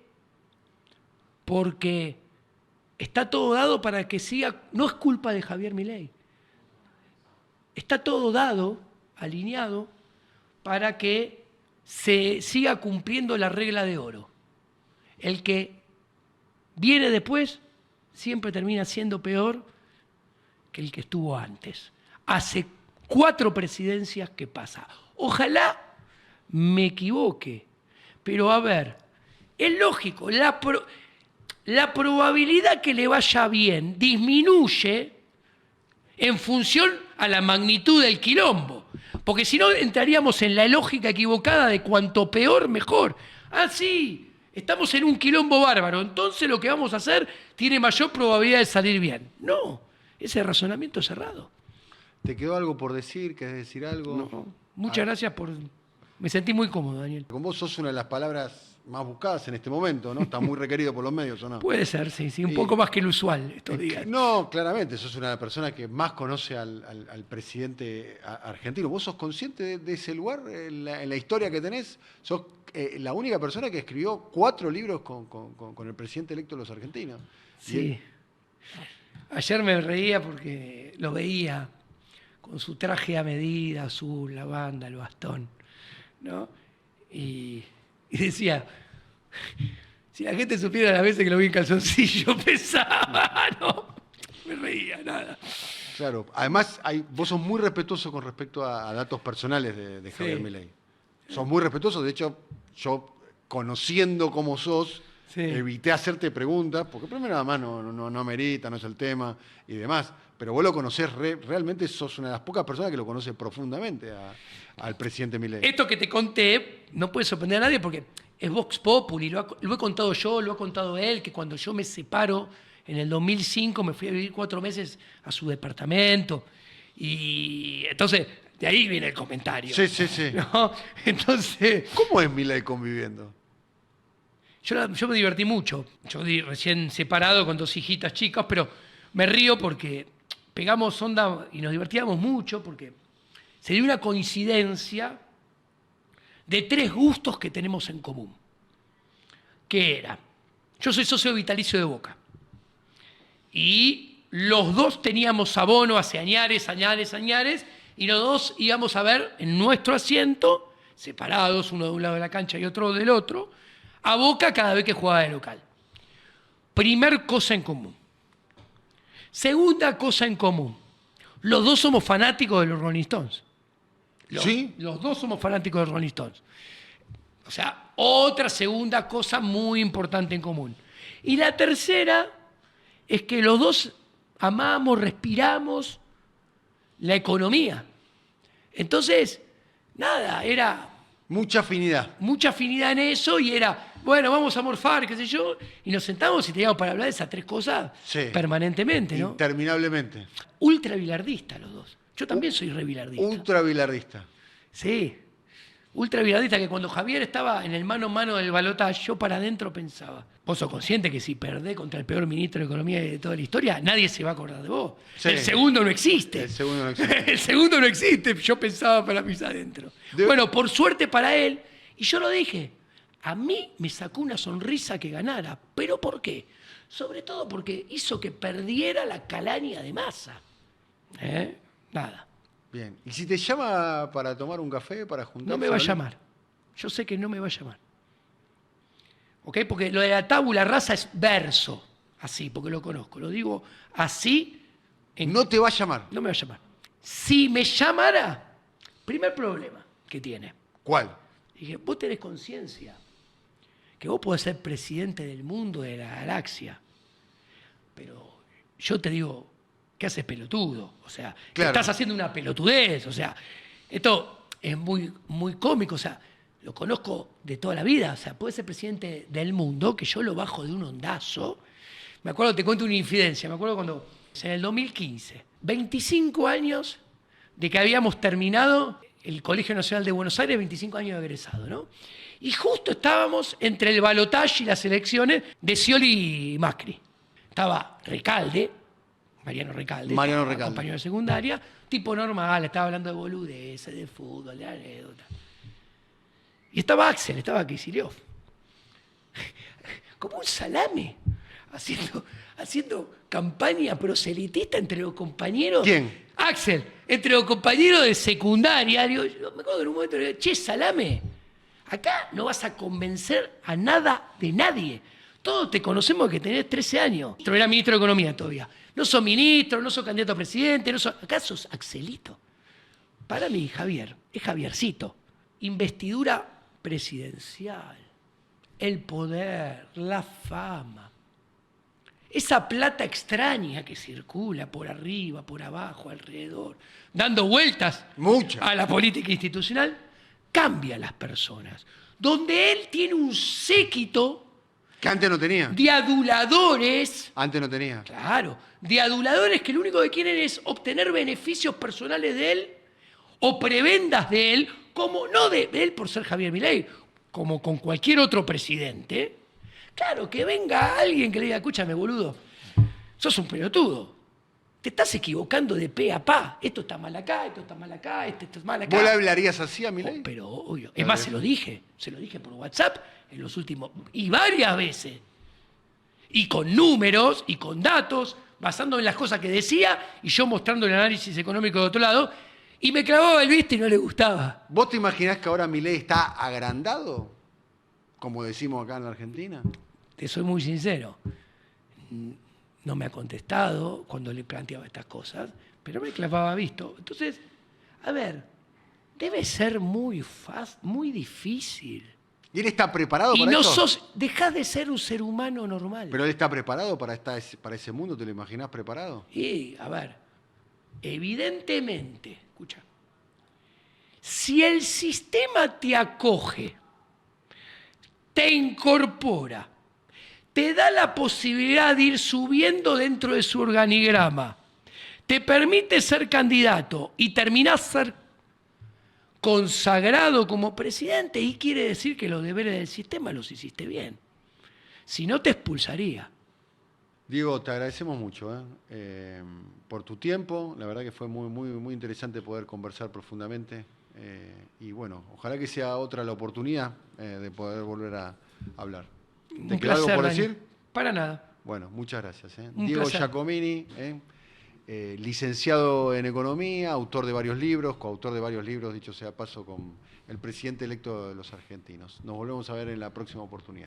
A: Porque está todo dado para que siga, no es culpa de Javier Milei, está todo dado, alineado, para que se siga cumpliendo la regla de oro. El que viene después siempre termina siendo peor que el que estuvo antes. Hace 4 presidencias que pasa. Ojalá me equivoque, pero a ver, es lógico, la probabilidad que le vaya bien disminuye en función a la magnitud del quilombo. Porque si no entraríamos en la lógica equivocada de cuanto peor, mejor. Ah, sí, estamos en un quilombo bárbaro, entonces lo que vamos a hacer tiene mayor probabilidad de salir bien. No, ese razonamiento es cerrado.
B: ¿Te quedó algo por decir? ¿Querés decir algo?
A: No, muchas gracias por... Me sentí muy cómodo, Daniel.
B: Con vos sos una de las palabras más buscadas en este momento, ¿no? Está muy requerido por los medios, ¿o no?
A: Puede ser, sí, un poco más que el usual estos días.
B: No, claramente, sos una de las personas que más conoce al presidente argentino. ¿Vos sos consciente de ese lugar en la historia que tenés? Sos la única persona que escribió 4 libros con el presidente electo de los argentinos.
A: Sí. Ayer me reía porque lo veía con su traje a medida, azul, la banda, el bastón, ¿no? Y decía, si la gente supiera las veces que lo vi en calzoncillo, pesaba, ¿no? Me reía, nada.
B: Claro, además vos sos muy respetuoso con respecto a datos personales de Javier Milei. Sos muy respetuoso, de hecho, yo conociendo cómo sos, evité hacerte preguntas, porque primero nada más no amerita, no es el tema y demás, pero vos lo conocés, realmente sos una de las pocas personas que lo conoce profundamente al presidente Milei.
A: Esto que te conté no puede sorprender a nadie porque es Vox Populi, lo he contado yo, lo ha contado él, que cuando yo me separo en el 2005 me fui a vivir 4 meses a su departamento y entonces de ahí viene el comentario.
B: Sí.
A: ¿No? Entonces,
B: ¿cómo es Milei conviviendo?
A: Yo me divertí mucho. Yo recién separado con 2 hijitas chicas, pero me río porque pegamos onda y nos divertíamos mucho porque se dio una coincidencia de 3 gustos que tenemos en común. ¿Qué era? Yo soy socio vitalicio de Boca. Y los 2 teníamos abono hace añares, y los 2 íbamos a ver en nuestro asiento, separados, uno de un lado de la cancha y otro del otro, a Boca cada vez que jugaba de local. Primer cosa en común. Segunda cosa en común. Los 2 somos fanáticos de los Rolling Stones.
B: ¿Sí?
A: Los 2 somos fanáticos de los Rolling Stones. O sea, otra segunda cosa muy importante en común. Y la tercera es que los 2 amamos, respiramos la economía. Entonces, nada, era...
B: Mucha afinidad.
A: Mucha afinidad en eso y era, bueno, vamos a morfar, qué sé yo, y nos sentamos y teníamos para hablar de esas 3 cosas permanentemente, ¿no?
B: Interminablemente.
A: Ultra bilardista los 2. Yo también soy re bilardista.
B: Ultra bilardista.
A: Sí. Ultra bilardista, que cuando Javier estaba en el mano a mano del balotaje, yo para adentro pensaba, vos sos consciente que si perdés contra el peor ministro de Economía de toda la historia, nadie se va a acordar de vos. Sí. El segundo no existe.
B: El segundo no existe.
A: El segundo no existe, yo pensaba para mis adentro. Bueno, por suerte para él, y yo lo dije, a mí me sacó una sonrisa que ganara. ¿Pero por qué? Sobre todo porque hizo que perdiera la calaña de Massa. Nada.
B: Bien. ¿Y si te llama para tomar un café, para juntarse?
A: No me va a llamar. Yo sé que no me va a llamar. ¿Ok? Porque lo de la tabula rasa es verso. Así, porque lo conozco. Lo digo así.
B: No te va a llamar.
A: No me va a llamar. Si me llamara, primer problema que tiene.
B: ¿Cuál?
A: Dije, vos tenés conciencia que vos podés ser presidente del mundo, de la galaxia. Pero yo te digo, ¿qué haces pelotudo? O sea,
B: Claro.
A: estás haciendo una pelotudez. O sea, esto es muy, muy cómico. O sea, lo conozco de toda la vida. O sea, puede ser presidente del mundo, que yo lo bajo de un ondazo. Me acuerdo, te cuento una infidencia. Me acuerdo cuando, en el 2015, 25 años de que habíamos terminado el Colegio Nacional de Buenos Aires, 25 años de egresado, ¿no? Y justo estábamos entre el balotaje y las elecciones de Scioli y Macri. Estaba Recalde, Mariano Recalde, compañero de secundaria, tipo normal, estaba hablando de boludeces, de fútbol, de anécdotas. Y estaba Axel, estaba Kicillof. Como un salame, haciendo campaña proselitista entre los compañeros.
B: ¿Quién?
A: Axel, entre los compañeros de secundaria. Digo, yo me acuerdo que en un momento le digo, che, salame, acá no vas a convencer a nada de nadie. Todos te conocemos que tenés 13 años. Era ministro de Economía todavía. No sos ministro, no sos candidato a presidente, acá sos Axelito. Para mí, Javier, es Javiercito. Investidura presidencial, el poder, la fama, esa plata extraña que circula por arriba, por abajo, alrededor, dando vueltas a la política institucional, cambia a las personas. Donde él tiene un séquito
B: que antes no tenía.
A: De aduladores.
B: Antes no tenía.
A: Claro, de aduladores que lo único que quieren es obtener beneficios personales de él o prebendas de él, como no de él por ser Javier Milei, como con cualquier otro presidente. Claro, que venga alguien que le diga, escúchame, boludo, sos un pelotudo. Te estás equivocando de pe a pa. Esto está mal acá, esto está mal acá, esto está mal acá.
B: ¿Vos le hablarías así a Milei?
A: Pero obvio. Es más, se lo dije por WhatsApp en los últimos, y varias veces. Y con números y con datos, basándome en las cosas que decía, y yo mostrando el análisis económico de otro lado, y me clavaba el visto y no le gustaba.
B: ¿Vos te imaginás que ahora Milei está agrandado? Como decimos acá en la Argentina.
A: Te soy muy sincero. No me ha contestado cuando le planteaba estas cosas, pero me clavaba visto. Entonces, a ver, debe ser muy fácil, muy difícil.
B: ¿Y él está preparado para
A: esto? Y
B: esto?
A: dejás de ser un ser humano normal.
B: ¿Pero él está preparado para ese mundo? ¿Te lo imaginás preparado?
A: Y, a ver, evidentemente, escucha, si el sistema te acoge, te incorpora, te da la posibilidad de ir subiendo dentro de su organigrama, te permite ser candidato y terminás ser consagrado como presidente, y quiere decir que los deberes del sistema los hiciste bien. Si no, te expulsaría.
B: Diego, te agradecemos mucho por tu tiempo. La verdad que fue muy, muy, muy interesante poder conversar profundamente. Y bueno, ojalá que sea otra la oportunidad de poder volver a hablar. ¿Te queda algo por decir?
A: Para nada.
B: Bueno, muchas gracias.
A: Un
B: Diego
A: placer.
B: Giacomini, licenciado en Economía, autor de varios libros, coautor de varios libros, dicho sea paso, con el presidente electo de los argentinos. Nos volvemos a ver en la próxima oportunidad.